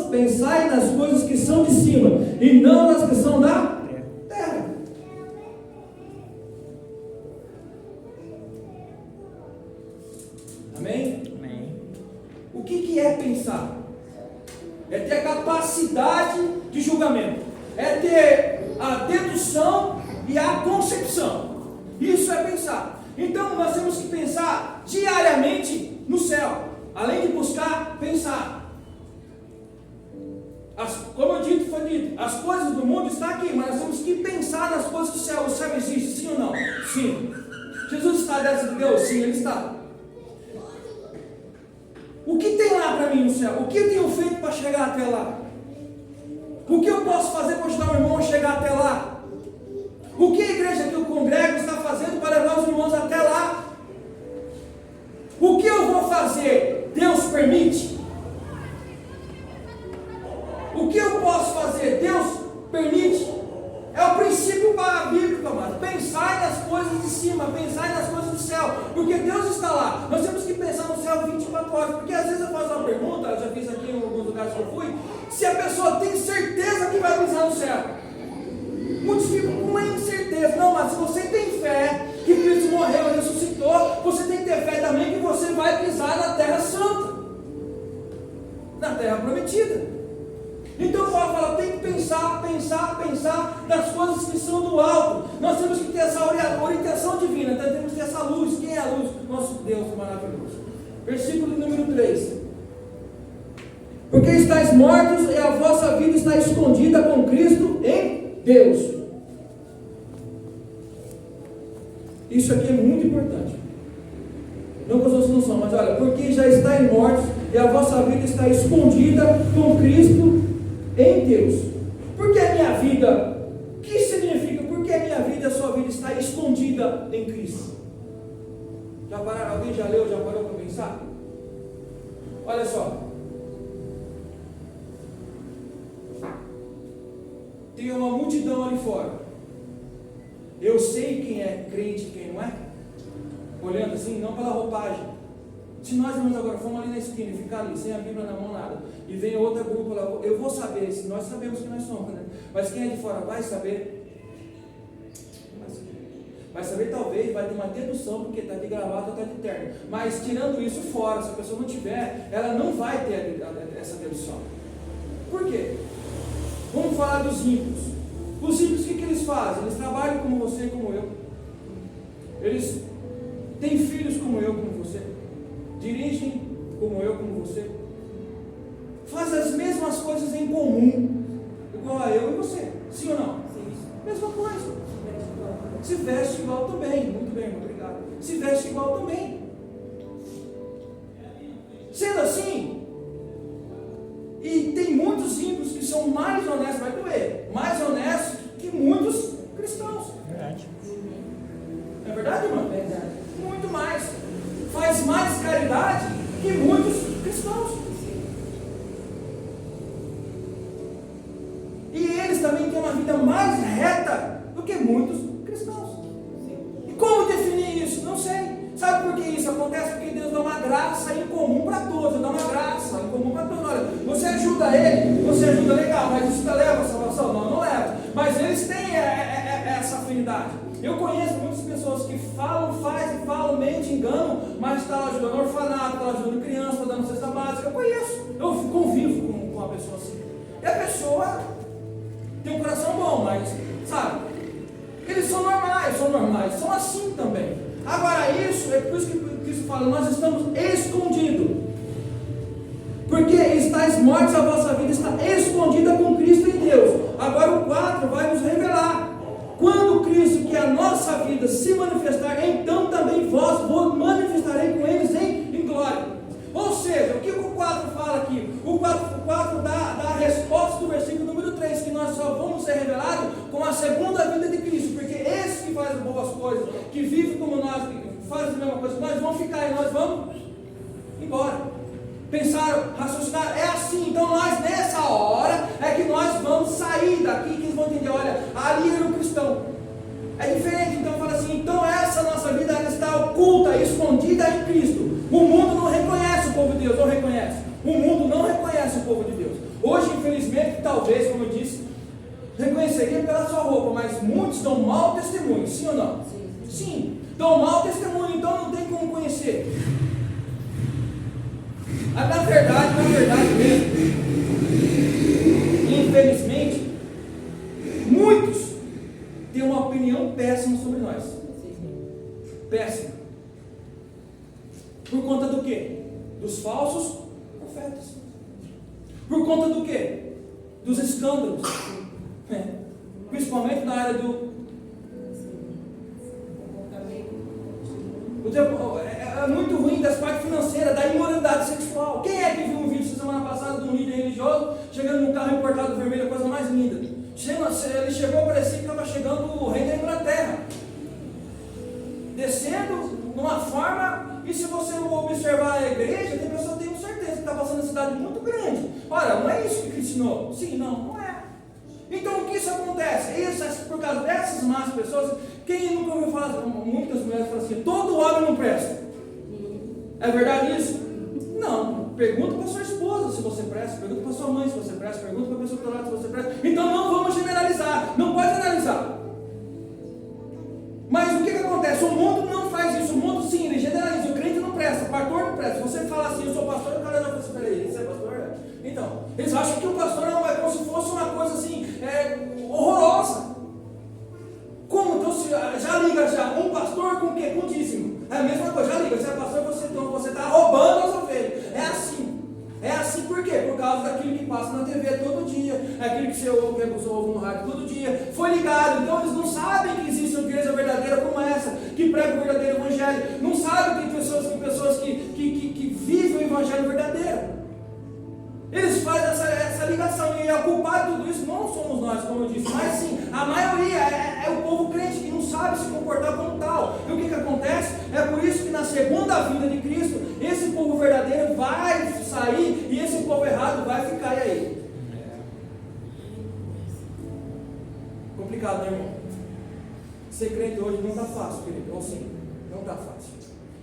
pensai nas coisas que são de cima, e não nas que são da terra. Amém? Amém. O que é pensar? É ter a capacidade de julgamento, é ter a dedução e a concepção. Isso é pensar. Então nós temos que pensar diariamente no céu, além de buscar pensar. Como eu dito, foi dito, as coisas do mundo estão aqui, mas nós temos que pensar nas coisas do céu. O céu existe, sim ou não? Sim. Jesus está dentro de Deus? Sim, Ele está. O que tem lá para mim no céu? O que eu tenho feito para chegar até lá? O que eu posso fazer para ajudar o irmão a chegar até lá? O que a igreja que eu congrego está fazendo para levar os irmãos até lá? O que eu vou fazer? Deus permite? O que eu posso fazer? Deus permite? É o princípio bíblico, amado. Pensar nas coisas de cima, pensar nas coisas do céu, porque Deus está lá. Nós temos que pensar no céu 24 horas, porque às vezes eu faço uma pergunta, eu já fiz aqui em alguns lugares que eu fui, se a pessoa tem certeza que vai pisar no céu. Muitos ficam com uma incerteza. Não, mas se você tem fé que Cristo morreu e ressuscitou, você tem que ter fé também que você vai pisar na terra santa, na terra prometida. Então Paulo fala, tem que pensar nas coisas que são do alto. Nós temos que ter essa orientação divina, então temos que ter essa luz. Quem é a luz? Nosso Deus maravilhoso. Versículo número 3. Porque estáis mortos e a vossa vida está escondida com Cristo em Deus. Isso aqui é muito importante. Não que os outros não são, mas olha, porque já estáis mortos e a vossa vida está escondida com Cristo em Deus. Por que a minha vida? O que significa? Porque a minha vida e a sua vida está escondida em Cristo. Alguém já leu, já parou para pensar? Olha só. Tem uma multidão ali fora. Eu sei quem é crente e quem não é. Olhando assim, não pela roupagem. Se nós irmãos agora formos ali na esquina e ficar ali, sem a Bíblia na mão, nada, e vem outra grupo lá, eu vou saber, se nós sabemos que nós somos, né? Mas quem é de fora vai saber? Vai saber talvez, vai ter uma dedução, porque está de gravata ou está de terno. Mas tirando isso fora, se a pessoa não tiver, ela não vai ter essa dedução. Por quê? Vamos falar dos ímpios. Os ímpios, o que eles fazem? Eles trabalham como você e como eu. Eles têm filhos como eu, como você. Dirigem como eu, como você. Fazem as mesmas coisas em comum, igual a eu e você. Sim ou não? Sim. Mesma coisa. Se veste igual também. Muito bem, muito obrigado. Se veste igual também. Sendo assim, e tem muitos ímpios que são mais honestos, vai doer, mais honestos que muitos cristãos. Verdade. É verdade, irmão? Verdade. Muito mais. Faz mais caridade que muitos cristãos. E eles também têm uma vida mais reta do que muitos cristãos. E como definir isso? Não sei. Sabe por que isso acontece? Porque Deus dá uma graça em comum para todos. Dá uma graça em comum para todos. Olha, você ajuda ele, você ajuda legal, mas isso leva a salvação? Não, não leva. Mas eles têm essa afinidade. Eu conheço muitas pessoas que falam, fazem, falam, mentem, enganam, mas está lá ajudando orfanato, está lá ajudando criança, está dando cesta básica. Eu conheço, eu convivo com uma pessoa assim. E a pessoa tem um coração bom, mas, sabe, eles são normais, são assim também. Agora isso, é por isso que Cristo fala, nós estamos escondidos. Porque estáis mortos, a vossa vida está escondida com Cristo em Deus. Agora o 4 vai nos revelar. Quando Cristo, que é a nossa vida, se manifestar, então também vós manifestarei com eles em glória. Ou seja, o que o 4 fala aqui? O 4 dá a resposta do versículo número 3, que nós só vamos ser revelados com a segunda vinda de Cristo, porque esse que faz boas coisas, que vive como nós, que faz a mesma coisa, nós vamos ficar e nós vamos embora. Pensar, raciocinar, é assim. Então nós nessa hora é que nós vamos sair daqui, que eles vão entender, olha, ali era o cristão. É diferente, então fala assim, então essa nossa vida ela está oculta, escondida em Cristo. O mundo não reconhece o povo de Deus, não reconhece. O mundo não reconhece o povo de Deus. talvez, como eu disse, reconheceria pela sua roupa, mas muitos dão mau testemunho, sim ou não? Sim, dão mau testemunho, então não tem como conhecer. Mas na verdade mesmo, infelizmente, muitos têm uma opinião péssima sobre nós. Péssima. Por conta do quê? Dos falsos profetas. Por conta do quê? Dos escândalos. Principalmente na área do... É muito ruim das partes financeiras, da imoralidade sexual. Quem é que viu um vídeo semana passada de um líder religioso chegando num carro importado vermelho, a coisa mais linda? Ele chegou, parecia que estava chegando o rei da Inglaterra, descendo numa forma, e se você observar a igreja, tem pessoas que têm certeza que está passando uma cidade muito grande. Olha, não é isso que Cristo ensinou? Sim, não é. Então o que isso acontece? Isso é por causa dessas más pessoas. Quem nunca ouviu falar, muitas mulheres falam assim, todo homem não presta. É verdade isso? Não. Pergunta para sua esposa se você presta, pergunta para sua mãe se você presta, pergunta para a pessoa que está lá se você presta. Então não vamos generalizar, não pode generalizar. Mas o que acontece? O mundo não faz isso, o mundo sim, ele generaliza, o crente não presta, o pastor não presta. Se você fala assim, eu sou pastor, o cara já fala assim, peraí, você é pastor? Então, eles acham que o pastor é como se fosse uma coisa assim, horrorosa. Como? Então, já liga já, um pastor com o quê? Com dízimo. É a mesma coisa, já liga, você é pastor, você está roubando as ovelhas. É assim. É assim por quê? Por causa daquilo que passa na TV todo dia, aquilo que você ouve no rádio todo dia, foi ligado. Então eles não sabem que existe uma igreja verdadeira como essa, que prega o verdadeiro evangelho. Não sabem que tem pessoas que vivem o evangelho verdadeiro. Eles fazem essa ligação, e a culpado de tudo isso não somos nós, como eu disse, mas sim, a maioria é o povo crente que não sabe se comportar como tal. E o que acontece? É por isso que na segunda vinda de Cristo, esse povo verdadeiro vai sair e esse povo errado vai ficar aí. Complicado, né, irmão? Ser crente hoje não está fácil, querido, ou sim, não está fácil.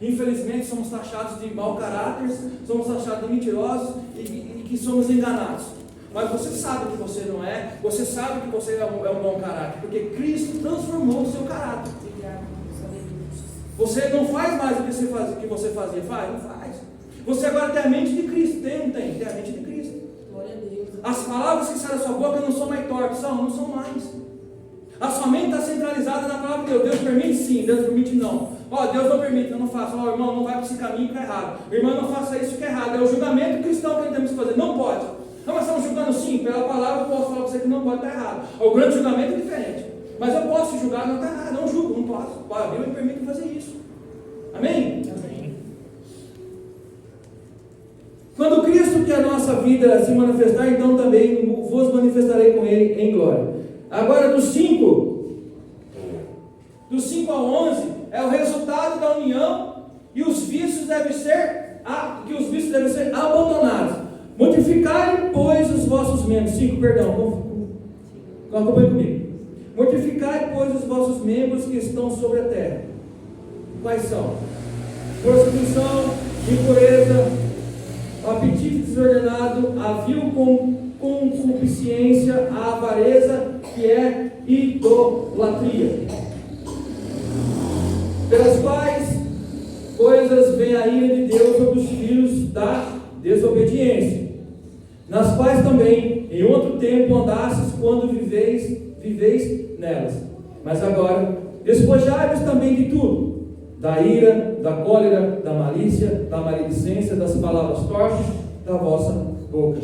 Infelizmente somos taxados de mau caráter, somos taxados de mentirosos e que somos enganados. Mas você sabe que você não é, você sabe que você é um bom caráter, porque Cristo transformou o seu caráter. Você não faz mais o que você fazia, faz? Não faz. Você agora tem a mente de Cristo, tem ou não tem? Tem a mente de Cristo. Glória a Deus. As palavras que saem da sua boca não são mais tortas, não são mais. A sua mente está centralizada na palavra de Deus. Deus permite sim, Deus permite não. Deus não permite, eu não faço. Irmão, não vai para esse caminho que é errado. Irmão, não faça isso que é errado. É o julgamento cristão que temos que fazer. Não pode. Não, mas estamos julgando sim. Pela palavra eu posso falar para você que não pode, estar errado. O grande julgamento é diferente. Mas eu posso julgar, não está errado. Não julgo, não posso. A Bíblia me permite fazer isso. Amém? Amém. Quando Cristo, que é a nossa vida, se manifestar, então também vos manifestarei com Ele em glória. Agora, dos 5 ao 11, é o resultado da união, e os vícios devem ser abandonados. Mortificai, pois, os vossos membros. 5, perdão, acompanhe comigo. Mortificai, pois, os vossos membros que estão sobre a terra. Quais são? Prostituição, impureza, apetite desordenado, a vil concupiscência, a avareza, que é idolatria, pelas quais coisas vem a ira de Deus sobre os filhos da desobediência, nas quais também em outro tempo andastes quando viveis nelas. Mas agora despojai-vos também de tudo: da ira, da cólera, da malícia, da maledicência, das palavras torpes da vossa boca.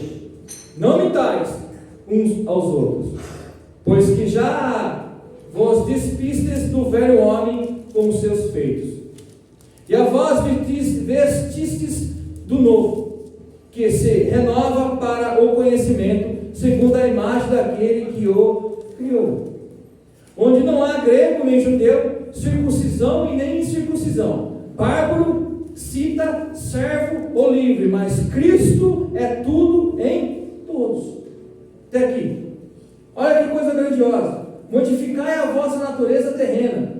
Não mentais uns aos outros, pois que já vos despistes do velho homem com os seus feitos, e a vós vestistes do novo, que se renova para o conhecimento, segundo a imagem daquele que o criou, onde não há grego nem judeu, circuncisão e nem incircuncisão, bárbaro, cita, servo ou livre, mas Cristo é tudo em todos. Até aqui. Olha que coisa grandiosa. Mortificai a vossa natureza terrena.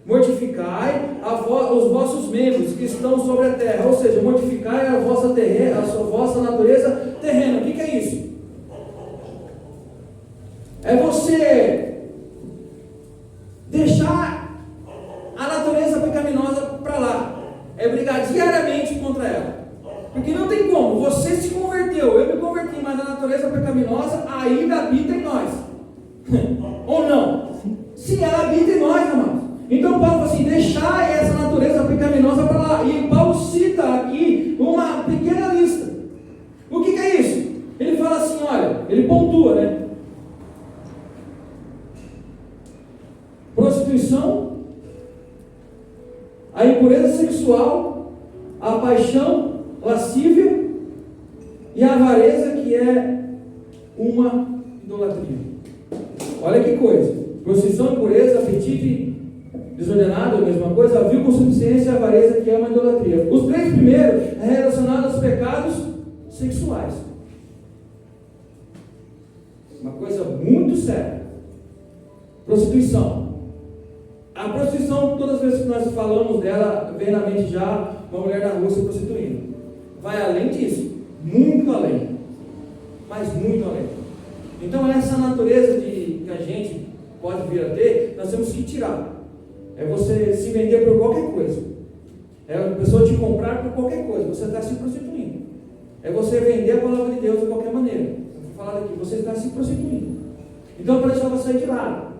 Mortificai os vossos membros que estão sobre a terra. Ou seja, mortificai a vossa natureza terrena. O que é isso? É você deixar a natureza pecaminosa para lá. É brigar diariamente contra ela. Porque não tem como. Você se converteu, eu me converti, mas a natureza pecaminosa ainda habita em nós. Ou não? Sim, ela habita em nós, amados. Então Paulo fala assim, deixar essa natureza pecaminosa para lá. E Paulo cita aqui uma pequena lista. O que é isso? Ele fala assim, olha, ele pontua, né? Prostituição, a impureza sexual, a paixão lascívia e a avareza, que é uma idolatria. Olha que coisa. Prostituição, impureza, apetite desordenado, a mesma coisa, vil, concupiscência e avareza, que é uma idolatria. Os três primeiros é relacionado aos pecados sexuais. Uma coisa muito séria. Prostituição. A prostituição, todas as vezes que nós falamos dela, vem na mente já uma mulher na rua se prostituindo. Vai além disso, muito além, mas muito além. Então essa natureza que a gente pode vir a ter, nós temos que tirar. É você se vender por qualquer coisa. É a pessoa te comprar por qualquer coisa. Você está se prostituindo. É você vender a palavra de Deus de qualquer maneira. Eu vou falar daqui, você está se prostituindo. Então para deixar você de lado.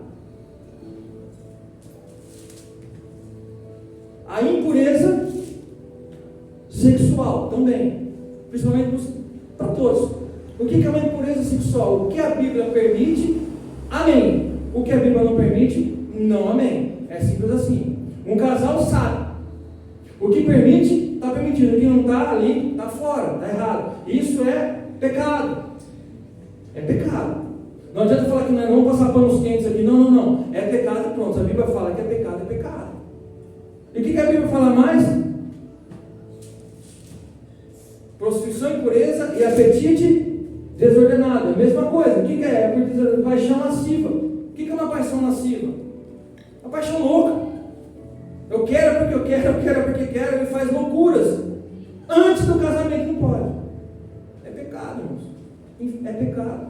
A impureza sexual também, principalmente para todos. O que é uma impureza sexual? O que a Bíblia permite? Amém. O que a Bíblia não permite? Não, amém. É simples assim. Um casal sabe. O que permite, está permitido. O que não está ali, está fora, está errado. Isso é pecado. É pecado. Não adianta falar que não vamos passar panos quentes aqui. Não, não, não. É pecado e pronto. A Bíblia fala que é pecado, é pecado. E o que a Bíblia fala mais? Prostituição, impureza e apetite desordenado. A mesma coisa. O que é? Paixão lasciva. O que é uma paixão lasciva? Uma paixão louca. Eu quero porque eu quero porque quero, e faz loucuras. Antes do casamento não pode. É pecado, irmãos. É pecado.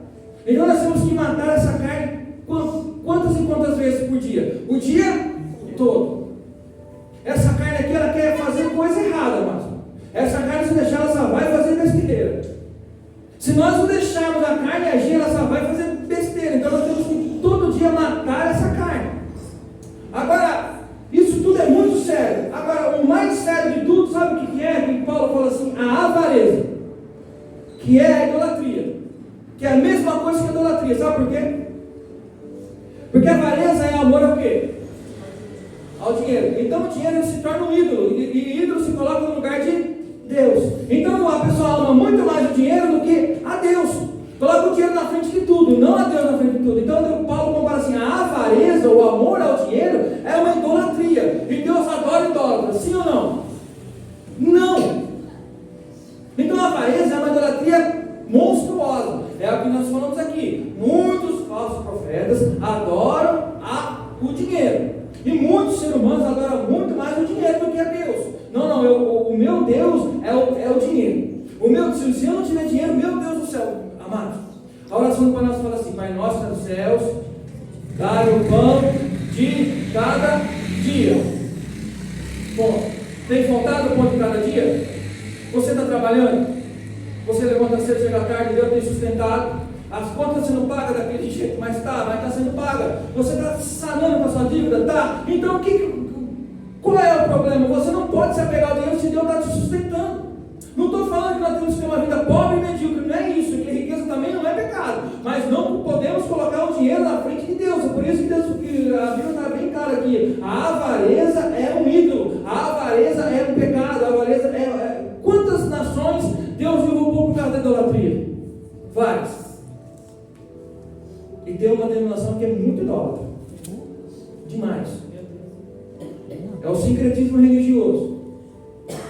Então nós temos que matar essa carne quantas e quantas vezes por dia? O dia todo. Essa carne aqui, ela quer fazer coisa errada, mas essa carne, se deixar, ela só vai fazer besteira. Se nós não deixarmos a carne agir, ela só vai fazer besteira. Então nós temos que todo dia matar essa carne. Agora, isso tudo é muito sério. Agora, o mais sério de tudo, sabe o que é? Que Paulo fala assim, a avareza, que é a idolatria, que é a mesma coisa que a idolatria. Sabe por quê? Porque a avareza é amor ao quê? Ao dinheiro. Então o dinheiro se torna um ídolo, e ídolo se coloca no lugar de Deus. Então a pessoa ama muito mais o dinheiro do que a Deus. Coloca o dinheiro na frente de tudo, não a Deus na frente de tudo. Então Paulo compara assim, a avareza, o amor ao dinheiro é uma idolatria. E Deus adora idólatras, sim ou não? Não. Então a avareza é uma idolatria monstruosa. É o que nós falamos aqui. Muitos falsos profetas adoram o dinheiro. E muitos seres humanos adoram muito mais o dinheiro do que a Deus. Não, o meu Deus é o dinheiro. Se eu não tiver dinheiro, meu Deus do céu, amados, a oração do Pai Nosso fala assim, Pai Nosso que está nos céus, dai o pão de cada dia. Bom, tem faltado o pão de cada dia? Você está trabalhando? Você levanta cedo, chega tarde, Deus tem sustentado. As contas você não paga daquele jeito, mas está sendo paga. Você está sanando com a sua dívida? Tá. Então qual é o problema? Você não pode se apegar ao dinheiro se Deus está te sustentando. Não estou falando que nós temos que ter uma vida pobre e medíocre, não é isso, que riqueza também não é pecado, mas não podemos colocar o dinheiro na frente de Deus. É por isso que a Bíblia está bem clara aqui. A avareza é um ídolo, a avareza é um pecado, a avareza Quantas nações Deus derrubou por causa da idolatria? Várias. E tem uma denominação que é muito idólatra. Demais. É o sincretismo religioso.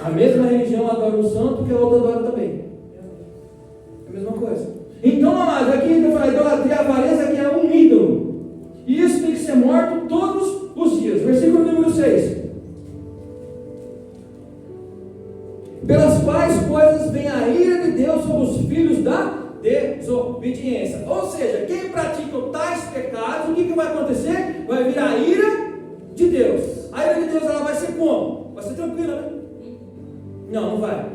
A mesma religião adora um santo que a outra adora também. É a mesma coisa. Então, amados, aqui eu falei, idolatria, avareza, que é um ídolo. E isso tem que ser morto todos os dias. Versículo número 6. Pelas quais coisas vem a ira de Deus sobre os filhos da desobediência. Ou seja, quem pratica tais vai acontecer? Vai vir a ira de Deus. A ira de Deus ela vai ser como? Vai ser tranquila, né? Não, não vai.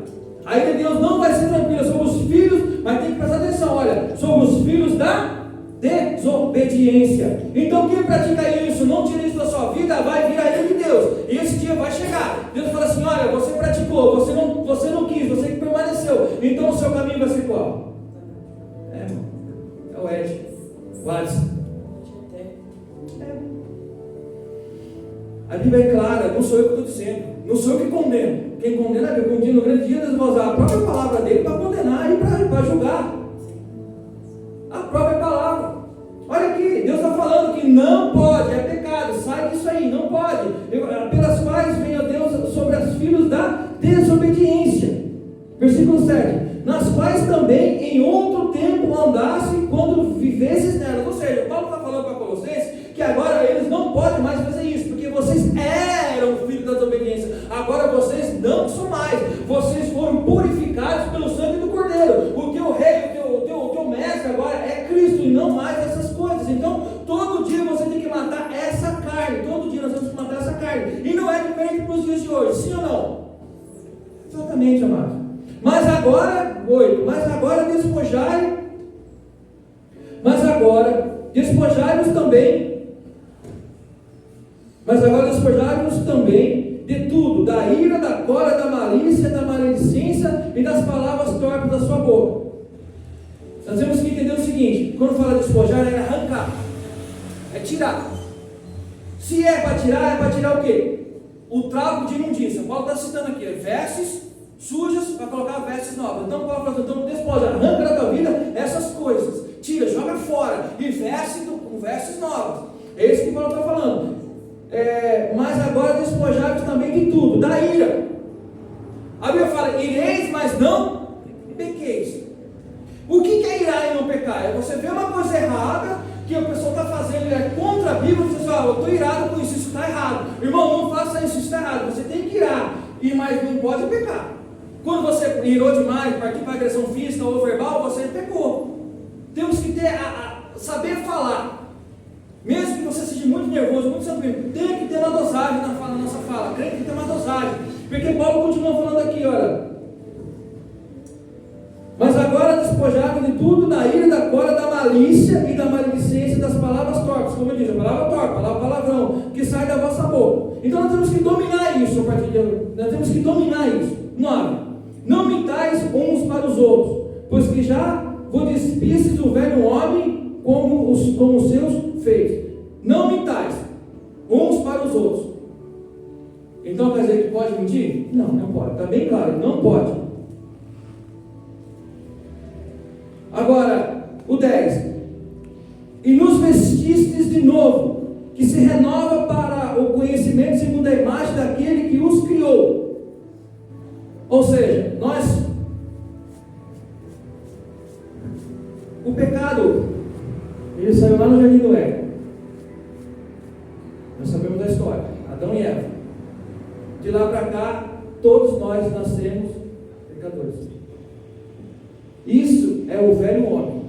A ira de Deus não vai ser tranquila. Somos filhos, mas tem que prestar atenção, olha. Somos filhos da desobediência. Então quem pratica isso, não tira isso da sua vida, vai vir a ira de Deus. E esse dia vai chegar. Deus fala assim, olha, você praticou, você não quis, você que permaneceu. Então o seu caminho vai ser qual? Irmão. É o Ed. O Alisson. A Bíblia é clara, não sou eu que estou dizendo, não sou eu que condeno. Quem condena é Deus. Um dia no grande dia Deus vai usar a própria palavra dele para condenar e para julgar. A própria palavra. Olha aqui, Deus está falando que não pode, é pecado, sai disso aí, não pode. Pelas quais venha Deus sobre os filhos da desobediência. Versículo 7. Nas quais também em outro tempo andasse quando vivesses nelas. Ou seja, Paulo está falando para Colossenses que agora eles não podem mais fazer isso, porque vocês eram filhos da desobediência, agora vocês não são mais, vocês foram purificados pelo sangue do Cordeiro. O teu rei, o teu mestre agora é Cristo e não mais essas coisas. Então, todo dia você tem que matar essa carne, todo dia nós temos que matar essa carne, e não é diferente para os dias de hoje, sim ou não? Exatamente, amado. Mas agora, 8, mas agora despojai-vos também de tudo, da ira, da cólera, da malícia, da maledicência e das palavras torpes da sua boca. Nós temos que entender o seguinte, quando fala despojar é arrancar, é tirar. Se é para tirar o quê? O trapo de imundícia. Paulo está citando aqui, vestes sujas para colocar vestes novas. Então Paulo fala, então despoja, arranca da tua vida essas coisas, tira, joga fora e veste com vestes novas. É isso que Paulo está falando. Mas agora despojai-vos também de tudo, da ira. A Bíblia fala, ireis, mas não pequeis. O que é irar e não pecar? É você ver uma coisa errada que a pessoa está fazendo, é contra a Bíblia, você fala, eu estou irado com isso, isso está errado. Irmão, não faça isso, isso está errado. Você tem que irar, mas não pode pecar. Quando você irou demais, partiu para agressão física ou verbal, você pecou. Temos que saber falar. Mesmo que você seja muito nervoso, muito sanguíneo, tem que ter uma dosagem na nossa fala. Crente tem que ter uma dosagem. Porque Paulo continua falando aqui, olha. Mas agora despojaram de tudo, da ira, da cólera, da malícia e da maledicência das palavras torpes. Como eu disse, a palavra torpe, a palavra palavrão, que sai da vossa boca. Então nós temos que dominar isso a partir de hoje. Nós temos que dominar isso. 9. Não mintais uns para os outros, pois que já vos despistes o velho homem como os seus feitos. Não mintais uns para os outros. Então quer dizer que pode mentir? Não, não pode. Está bem claro, não pode. Agora, o 10. E nos vestistes de novo, que se renova para o conhecimento segundo a imagem daquele que os criou. Ou seja, o pecado, ele saiu lá no Jardim do Éden. Nós sabemos da história, Adão e Eva. De lá para cá, todos nós nascemos pecadores. Isso é o velho homem.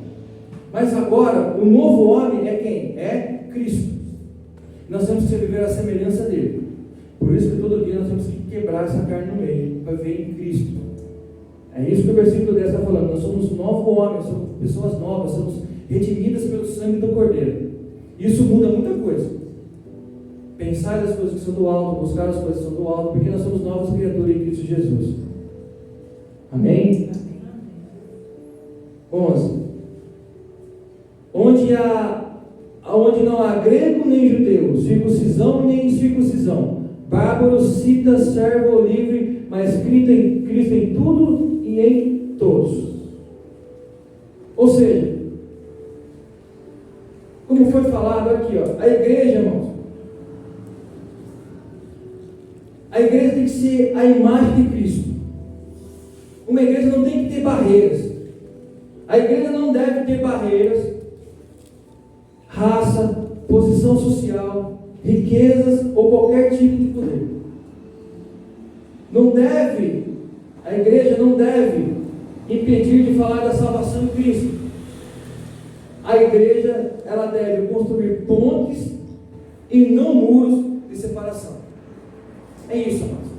Mas agora, o novo homem é quem? É Cristo. Nós temos que viver a semelhança dele. Por isso que todo dia nós temos que quebrar essa carne no meio, para ver em Cristo. É isso que o versículo 10 está falando. Nós somos novo homem, somos pessoas novas, somos redimidas pelo sangue do Cordeiro. Isso muda muita coisa. Pensar as coisas que são do alto, buscar as coisas que são do alto, porque nós somos novas criaturas em Cristo Jesus. Amém? 11. Onde não há grego nem judeu, circuncisão nem incircuncisão, bárbaro, cita, servo ou livre, mas Cristo em tudo e em todos. Ou seja, como foi falado aqui, a igreja, irmãos, a igreja tem que ser a imagem de Cristo. Uma igreja não tem que ter barreiras. A igreja não deve ter barreiras, raça, posição social, riquezas ou qualquer tipo de poder. A igreja não deve impedir de falar da salvação em Cristo. A igreja, ela deve construir pontes e não muros de separação. É isso, amados.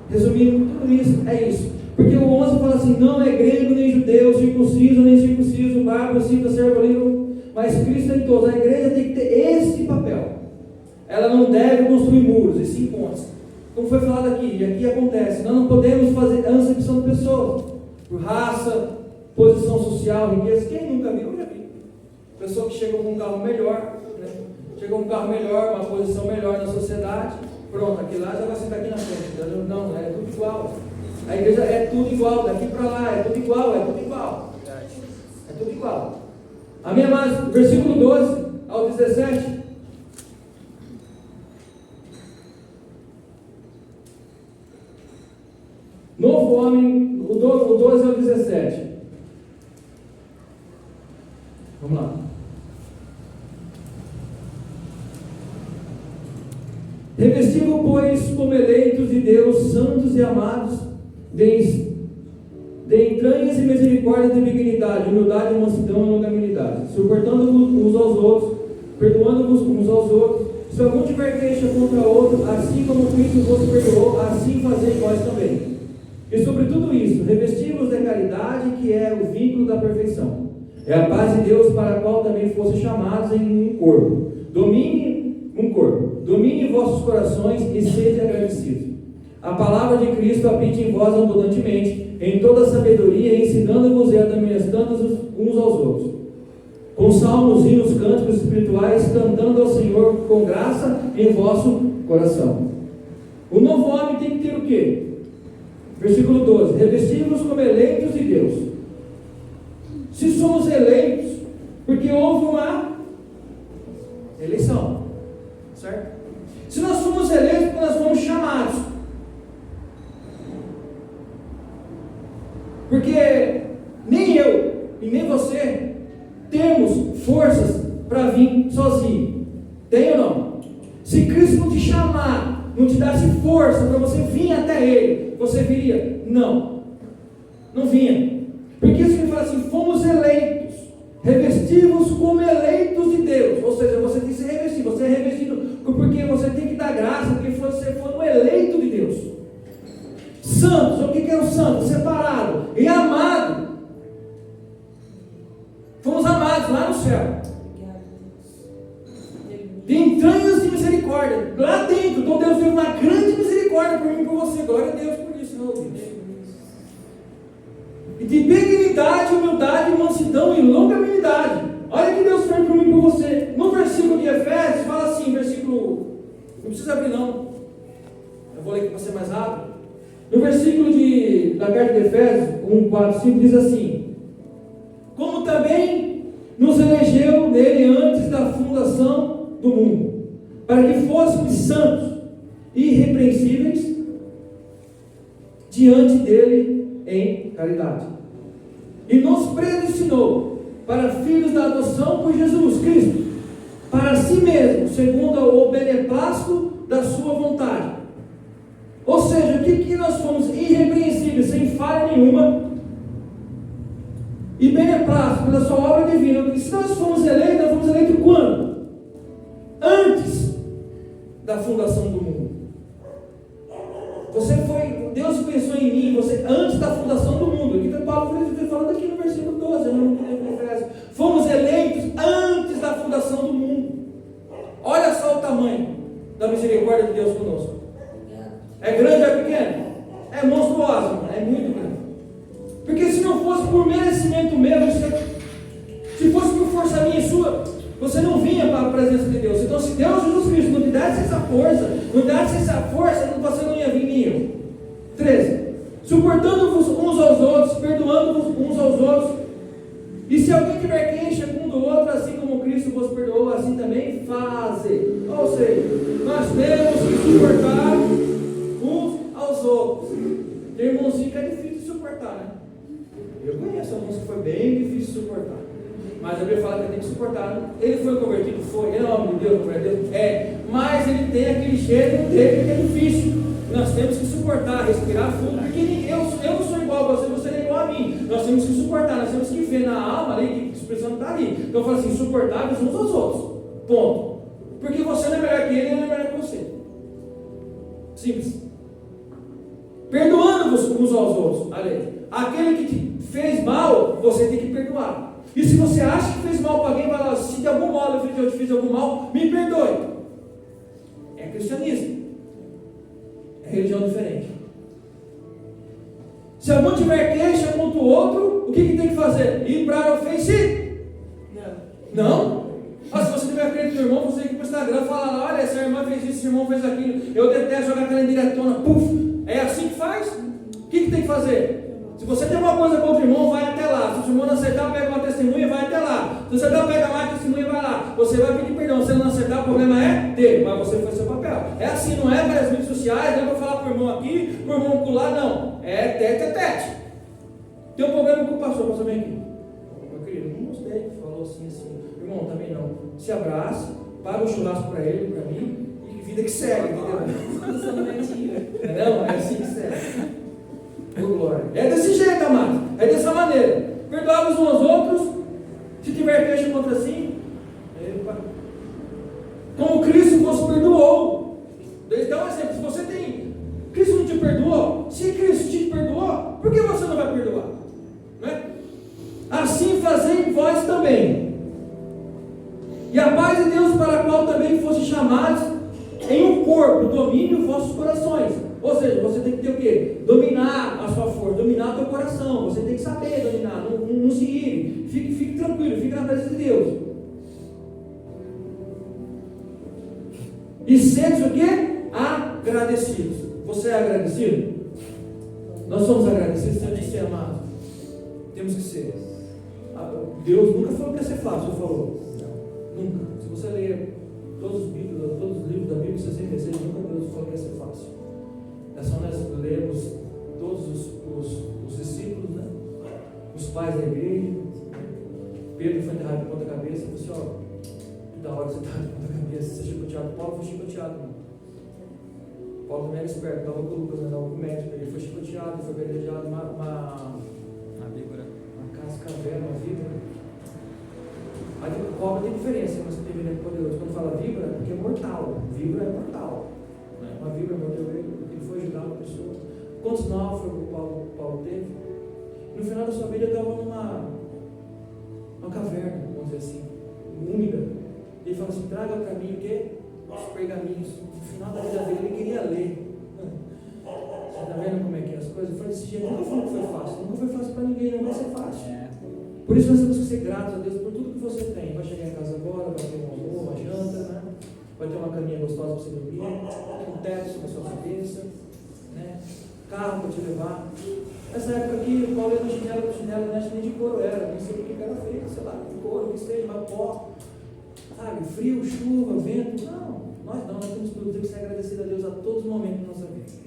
Resumindo tudo isso, é isso. Porque o 11 fala assim: não é grego nem judeu, circunciso nem circunciso, bárbaro, cita, servo livre, mas Cristo é em todos. A igreja tem que ter esse papel. Ela não deve construir muros e sim pontes. Como foi falado aqui, e aqui acontece, nós não podemos fazer acepção de pessoas por raça, posição social, riqueza. Quem nunca viu? Eu já vi. Pessoa que chega com um carro melhor, né? Chega com um carro melhor, uma posição melhor na sociedade, pronto, aqui lá já vai sentar aqui na frente. Não, é tudo igual. A igreja é tudo igual, daqui para lá é tudo igual, é tudo igual. É tudo igual. Amém, amados? Versículo 12 ao 17. Novo homem, o 12 ao 17. Vamos lá. Revesti-vos, pois, como eleitos de Deus, santos e amados, de entranhas e misericórdia, de benignidade, humildade, mansidão e longanimidade, suportando-vos uns aos outros, perdoando-vos uns aos outros. Se algum tiver queixa contra outro, assim como Cristo vos perdoou, assim fazei vós também. E sobre tudo isso, revesti-vos de caridade, que é o vínculo da perfeição. É a paz de Deus, para a qual também fossem chamados em um corpo. Domine vossos corações e sede agradecidos. A palavra de Cristo habite em vós abundantemente, em toda sabedoria, ensinando-vos e admoestando-vos uns aos outros, com salmos, hinos, cânticos espirituais, cantando ao Senhor com graça em vosso coração. O novo homem tem que ter o quê? Versículo 12: revesti-vos como eleitos de Deus. Se somos eleitos, porque houve uma eleição, certo? Se nós fomos eleitos, porque nós fomos chamados. Porque nem eu e nem você temos forças para vir sozinho. Tem ou não? Se Cristo não te chamar, não te desse força para você vir até Ele, você viria? Não. Não vinha. Porque isso que fala assim: fomos eleitos, revestivos como eleitos de Deus. Ou seja, você tem que se revestir. Você é revestido porque você tem que dar graça, porque você foi um eleito de Deus. Santos, o que é o santo? Separado e amado. Fomos amados lá no céu, de entranhas de misericórdia, lá dentro. Então Deus teve uma grande misericórdia por mim e por você. Glória a Deus por isso, meu Deus. E de benignidade, humildade, mansidão e longanimidade. Olha que Deus fez por mim e por você. No versículo de Efésios, fala assim, versículo, não precisa abrir não, eu vou ler aqui para ser mais rápido. No versículo da carta de Efésios 1, 4, 5 diz assim: como também nos elegeu nele antes da fundação do mundo, para que fôssemos santos e irrepreensíveis diante dele em caridade, e nos predestinou para filhos da adoção por Jesus Cristo, para si mesmo, segundo o beneplácito da sua vontade. Ou seja, o que nós fomos? Irrepreensíveis, sem falha nenhuma, e beneplácito da sua obra divina. E se nós fomos eleitos, nós fomos eleitos quando? Antes da fundação do mundo. Você foi, Deus pensou em mim, você antes da fundação do mundo. Aqui está Paulo falando aqui no versículo 12, fomos eleitos antes da fundação do mundo. Olha só o tamanho da misericórdia de Deus conosco. É grande ou é pequeno? É monstruoso, irmão. É muito grande. Porque se não fosse por merecimento meu, se fosse por força minha e sua, você não vinha para a presença de Deus. Então, se Deus, Jesus Cristo, não te desse essa força, você não ia vir nem eu. 13. Suportando-vos uns aos outros, perdoando-vos uns aos outros. E se alguém tiver queixa um do outro, assim como Cristo vos perdoou, assim também faze. Ou seja, nós temos que suportar uns aos outros. Tem irmãozinho que é difícil de suportar, né? Eu conheço alguns que foi bem difícil de suportar. Mas a Bíblia fala que ele tem que suportar. Ele foi convertido? Foi. Ele é homem de Deus, não é Deus? É. Mas ele tem aquele jeito dele que é difícil. Nós temos que suportar, respirar fundo, porque eu não sou igual a você, você não é igual a mim. Nós temos que suportar, nós temos que ver na alma ali, que Espírito Santo está ali. Então eu falo assim, suportáveis uns aos outros. Ponto. Porque você não é melhor que ele, ele não é melhor que você. Simples. Perdoando-vos uns aos outros. Aquele que te fez mal, você tem que perdoar. E se você acha que fez mal para alguém, vai lá, se de algum modo eu te fiz algum mal, me perdoe. É cristianismo. É religião diferente. Se algum tiver queixa contra o outro, o que tem que fazer? Ir para o Face? Não. Se você tiver crédito do irmão, você tem que ir para o Instagram e falar lá, olha, essa irmã fez isso, esse irmão fez aquilo, eu detesto jogar aquela indiretona, puf. É assim que faz? O que tem que fazer? Se você tem uma coisa contra o irmão, vai até lá. Se o irmão não aceitar, pega uma testemunha e vai até lá. Se você não pega mais testemunha, vai lá. Você vai pedir perdão. Se ele não aceitar, o problema é dele, mas você fez seu papel. É assim, não é para as mídias sociais, não é para falar para o irmão aqui, para o irmão pular, não. É tete a tete. Tem um problema com o pastor vem aqui. Meu querido, não gostei, falou assim. Irmão, também não. Se abraça, paga um churrasco para ele, para mim, e vida que segue, entendeu? Não, é assim que segue. Por glória. É desse jeito, amado. É dessa maneira. Perdoar-vos uns aos outros. Se tiver queixa contra si, como Cristo vos perdoou. Então, exemplo, se você tem, Cristo não te perdoou, se Cristo te perdoou, por que você não vai perdoar? Não é? Assim fazei vós também. E a paz de Deus, para a qual também foste chamados em um corpo, domine os vossos corações. Ou seja, você tem que ter o quê? Dominar a sua força, dominar o teu coração. Você tem que saber dominar, não se ire. Fique tranquilo, fique na presença de Deus. E sedes o quê? Agradecidos. Você é agradecido? Nós somos agradecidos, temos que ser amados. Temos que ser. Deus nunca falou que ia ser fácil, Ele falou. Nunca. Se você ler todos os livros da Bíblia, você sempre vê, nunca Deus falou que ia ser fácil. É só nós lermos todos os discípulos, né? Os pais da igreja. Pedro foi enterrado de ponta cabeça e disse, que da hora que você está de ponta cabeça, você chicoteado. Paulo foi chicoteado. Paulo também era esperto, estava com o Lucas, não estava com o médico. Ele foi chicoteado, foi apedrejado, uma víbora, uma cascavel, uma víbora. A cobra tem diferença, mas você tem veneno poderoso. Quando fala víbora, porque é mortal. Víbora é mortal. Uma víbora mordeu ele, ele foi ajudar uma pessoa. Quantos náufragos Paulo teve? No final da sua vida, ele estava numa caverna, vamos dizer assim, úmida. Ele falou assim: traga para mim o quê? Os pergaminhos. No final da vida dele, ele queria ler. Você está vendo como é que é as coisas? Foi desse jeito. Nunca falou que foi fácil. Nunca foi fácil para ninguém, não vai ser fácil. Por isso nós temos que ser gratos a Deus por tudo que você tem. Vai chegar em casa agora, vai ter um almoço, uma janta, né? Vai ter uma caminha gostosa para você dormir, um teto sobre a sua cabeça, né? Carro para te levar. Nessa época aqui, o Paulo ia no chinelo não acho nem de couro era, nem sei o que era feito, sei lá, de couro, que esteja, mas pó, sabe, frio, chuva, vento. Não, nós temos que ser agradecidos a Deus a todos os momentos da nossa vida.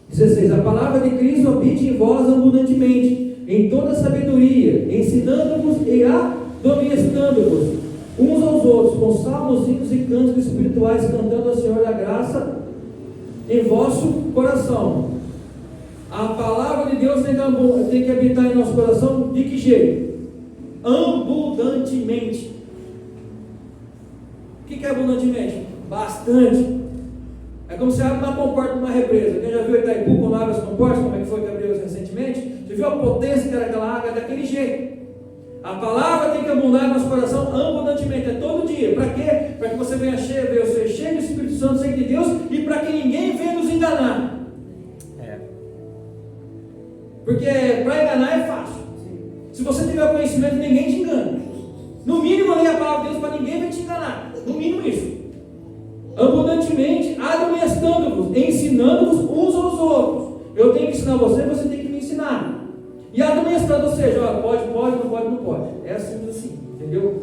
16. A palavra de Cristo habite em vós abundantemente, em toda sabedoria, ensinando-vos e admoestando-vos uns aos outros, com salmos, hinos e cânticos espirituais, cantando ao Senhor da graça em vosso coração. A palavra de Deus tem que habitar em nosso coração de que jeito? Abundantemente. O que é abundantemente? Bastante. É como se abre uma comporta de uma represa. Quem já viu Itaipu quando abre as comportas, como é que foi que abriu recentemente? Você viu a potência que era aquela água daquele jeito. A palavra tem que abundar no nosso coração abundantemente, é todo dia. Para quê? Para que você venha cheio do Espírito Santo, cheio de Deus, e para que ninguém venha nos enganar. Porque para enganar é fácil. Se você tiver conhecimento, ninguém te engana. No mínimo, leia a palavra de Deus para ninguém venha te enganar. No mínimo isso. Abundantemente, admoestando-vos, ensinando-vos uns aos outros. Eu tenho que ensinar você, você tem que me ensinar. E admoestando, ou seja, pode, não pode. É assim, entendeu?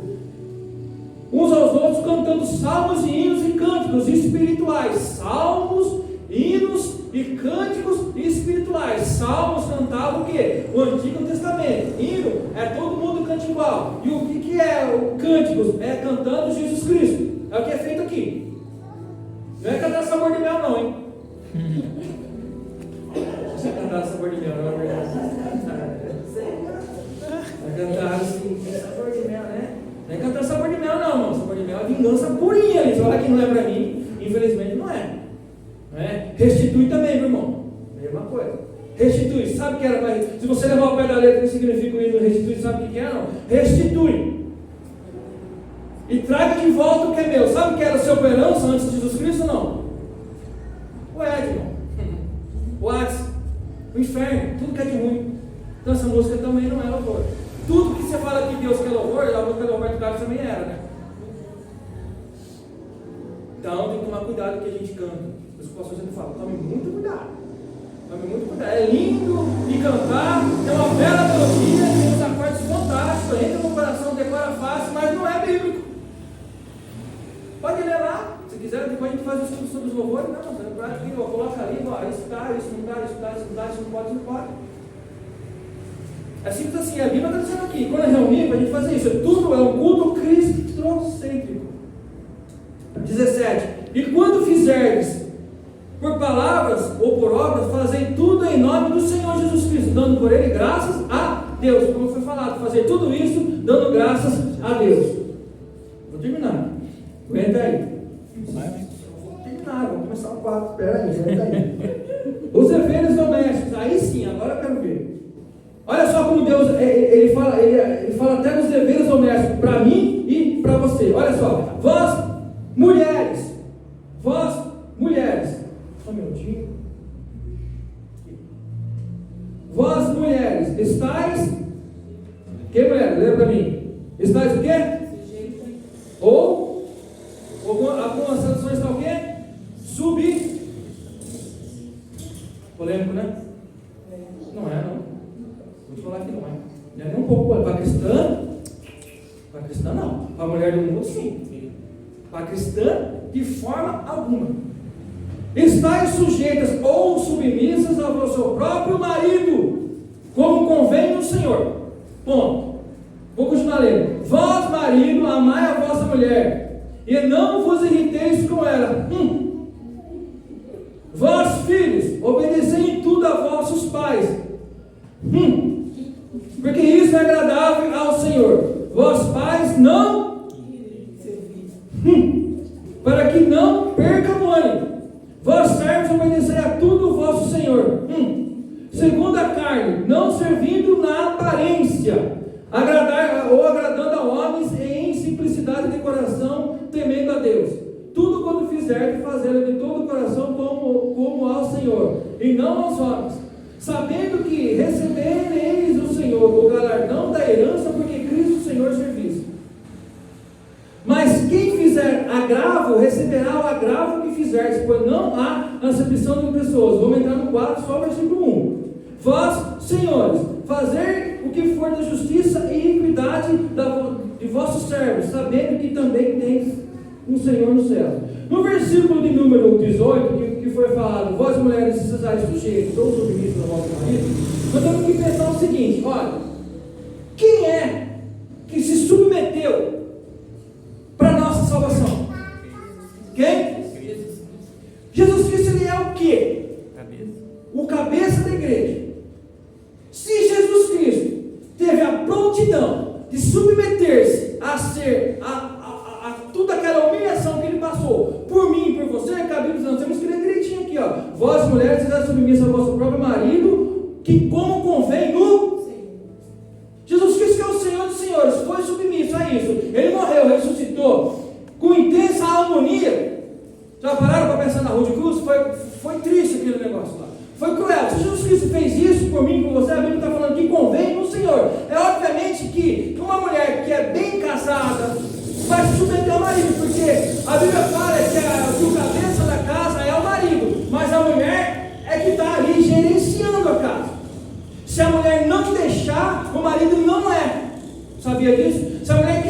Uns aos outros cantando salmos e hinos e cânticos espirituais. Salmos, hinos e cânticos espirituais. Salmos cantava o quê? O Antigo Testamento. Hino é todo mundo canta igual. E o que é o cânticos? É cantando Jesus Cristo. É o que é feito aqui. Não é cantar sabor de mel não, hein? Você cantar sabor de mel, não é verdade? Vai cantar assim, sabor de mel, né? Não é cantar sabor de mel, não, irmão. Sabor de mel é vingança purinha. Eles falam que não é para mim, infelizmente não é. Não é? Restitui também, meu irmão. Mesma coisa. Restitui, sabe o que era para. Se você levar o pé da letra, o que significa o hino restitui, sabe o que é? Não? Restitui. E traga de volta o que é meu. Sabe o que era seu herança antes de Jesus Cristo ou não? O Edmond, o Hades, o inferno, tudo que é de ruim. Então essa música também não é louvor. Tudo que você fala que Deus quer louvor, a música do Roberto Carlos também era, né? Então tem que tomar cuidado com o que a gente canta. Os pastores sempre falam, tome muito cuidado. Tome muito cuidado. É lindo de cantar, tem uma bela melodia, tem uns acordes fantásticos, entra no coração, decora fácil, mas não é bíblico. Pode ler lá, se quiser, depois a gente faz um estudo sobre os louvores. Não, coloca ali, ó, isso dá, isso não dá, isso dá, isso não dá, isso não pode, isso não pode. É simples assim, a Bíblia está dizendo aqui, quando é reunir, para a gente fazer isso, tudo é um culto cristocêntrico. 17. E quando fizerdes por palavras ou por obras, fazei tudo em nome do Senhor Jesus Cristo, dando por Ele graças a Deus. Como foi falado, fazer tudo isso dando graças a Deus. Vou terminar. Aguenta aí. Vou terminar, vamos começar o 4. Espera aí, aguenta aí. Os deveres domésticos. Aí sim, agora eu quero ver. Olha só como Deus, ele fala até dos deveres domésticos para mim e para você. Olha só, vós mulheres, só um minutinho. Vós mulheres, estáis, que mulher? Lembra para mim? Estáis o quê? Ou algumas traduções está o quê? Polêmico, né? Não é, não. Vou falar que não é. Não é nem um pouco para cristã. Para cristã não. Para a mulher do mundo sim. Para cristã de forma alguma. Estais sujeitas ou submissas ao seu próprio marido, como convém no Senhor. Ponto. Vou continuar lendo. Vós, marido, amai a vossa mulher, e não vos irriteis com ela. Vós, filhos, obedecei em tudo a vossos pais. Porque isso é agradável ao Senhor. Vós, pais, não para que não percam o ânimo. Vós, servos, obedecei a tudo o vosso Senhor, segundo a carne, não servindo na aparência, agradando a homens em simplicidade de coração, temendo a Deus. Tudo quando fizerdes, fazê-lo de todo o coração como ao Senhor, e não aos homens, sabendo que recebereis o Senhor o galardão da herança, porque Cristo o Senhor serviço. Mas quem fizer agravo, receberá o agravo que fizerdes, pois não há acepção de pessoas. Vamos entrar no 4, só o versículo 1. Vós, senhores, fazer o que for da justiça e equidade de vossos servos, sabendo que também tens um Senhor no céu. No versículo de número 18, que foi falado, vós mulheres necessárias sujeitos ou submissas ao vosso marido, nós temos que pensar o seguinte, olha, quem é que se submeteu para a nossa salvação? Quem? Jesus Cristo, ele é o quê? O cabeça da igreja. Se Jesus Cristo teve a prontidão de submeter-se a ser a toda aquela humilhação que ele passou por mim e por você, cabemos, nós temos que ler direitinho aqui, ó. Vós mulheres, sejais submissas ao vosso próprio marido, que como convém no Jesus Cristo, que é o Senhor dos senhores, foi submisso a isso. Ele morreu, ressuscitou com intensa harmonia. Já pararam para pensar na Rua de Cruz? Foi triste aquele negócio lá. Foi cruel. Se Jesus Cristo fez isso por mim e por você, a Bíblia está falando que convém no Senhor. É obviamente que uma mulher que é bem casada vai se submeter ao marido, porque a Bíblia fala que o cabeça da casa é o marido, mas a mulher é que está ali gerenciando a casa. Se a mulher não deixar, o marido não é. Sabia disso? Se a mulher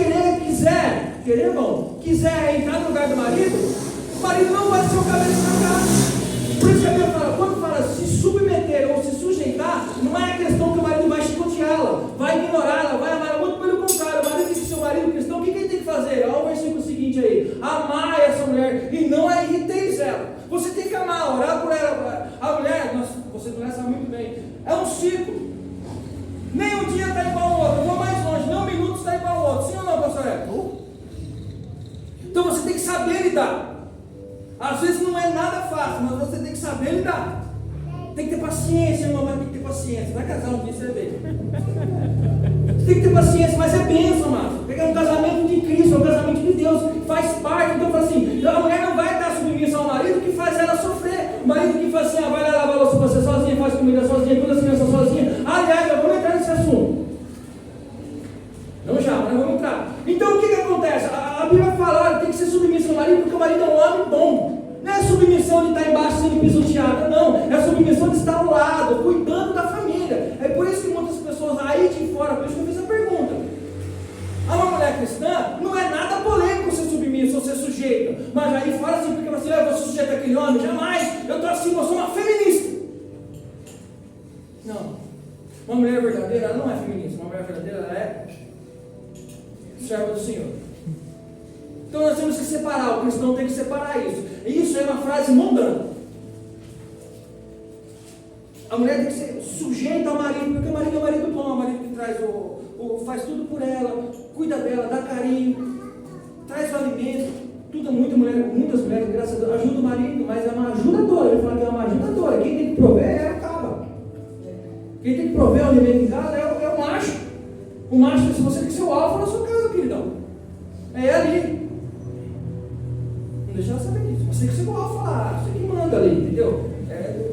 quiser entrar no lugar do marido, o marido não vai ser o cabeça da casa. Por isso que a Bíblia fala, quando fala se submeter ou se sujeitar, não é a questão que o marido vai chicoteá-la, vai ignorá-la, vai amá-la, muito pelo contrário. O marido tem que ser o marido cristão. O que ele tem que fazer? Olha o versículo seguinte aí: amar essa mulher e não a irriteis ela. Você tem que amar, orar por ela. A mulher, você conhece muito bem, é um ciclo. Nem um saber lidar. Às vezes não é nada fácil, mas você tem que saber lidar. Tem que ter paciência, irmão, mas tem que ter paciência. Vai casar um dia, você vê. Tem que ter paciência, mas é bênção, mano. Pegar um casamento de Cristo, um casamento de Deus, faz parte. Então, assim, a mulher não vai estar submissa ao marido que faz ela sofrer. O marido que faz assim, vai lá lavar a louça pra você sozinha, faz comida sozinha, cuida das crianças sozinha. Aliás, eu vou entrar nesse assunto. Não já, mas vamos entrar. Então, o que acontece? A Bíblia fala, olha, tem que ser submissa ao marido, porque o marido é um homem bom. Não é submissão de estar embaixo sendo pisoteada, não. É a submissão de estar ao lado, cuidando da família. É por isso que muitas pessoas aí de fora, por isso que eu fiz a pergunta. A uma mulher cristã não é nada polêmico ser submissa ou ser sujeita. Mas aí fora assim, porque você, eu vou ser sujeita àquele homem, jamais. Eu estou assim, eu sou uma feminista. Não. Uma mulher verdadeira, ela não é feminista. Uma mulher verdadeira, ela é serva do Senhor. Então nós temos que separar, o cristão tem que separar isso. Isso é uma frase mundana. A mulher tem que ser sujeita ao marido, porque o marido é o marido bom, é o marido que traz faz tudo por ela, cuida dela, dá carinho, traz o alimento, muitas mulheres, graças a Deus, ajudam o marido, mas é uma ajudadora. Ele fala que é uma ajudadora. Quem tem que prover é a caba. Quem tem que prover o alimento em casa é o macho. O macho, se você tem que ser o alfa na sua casa, queridão. É ali. Deixa ela saber disso. Você que você vai falar, você que manda ali, entendeu?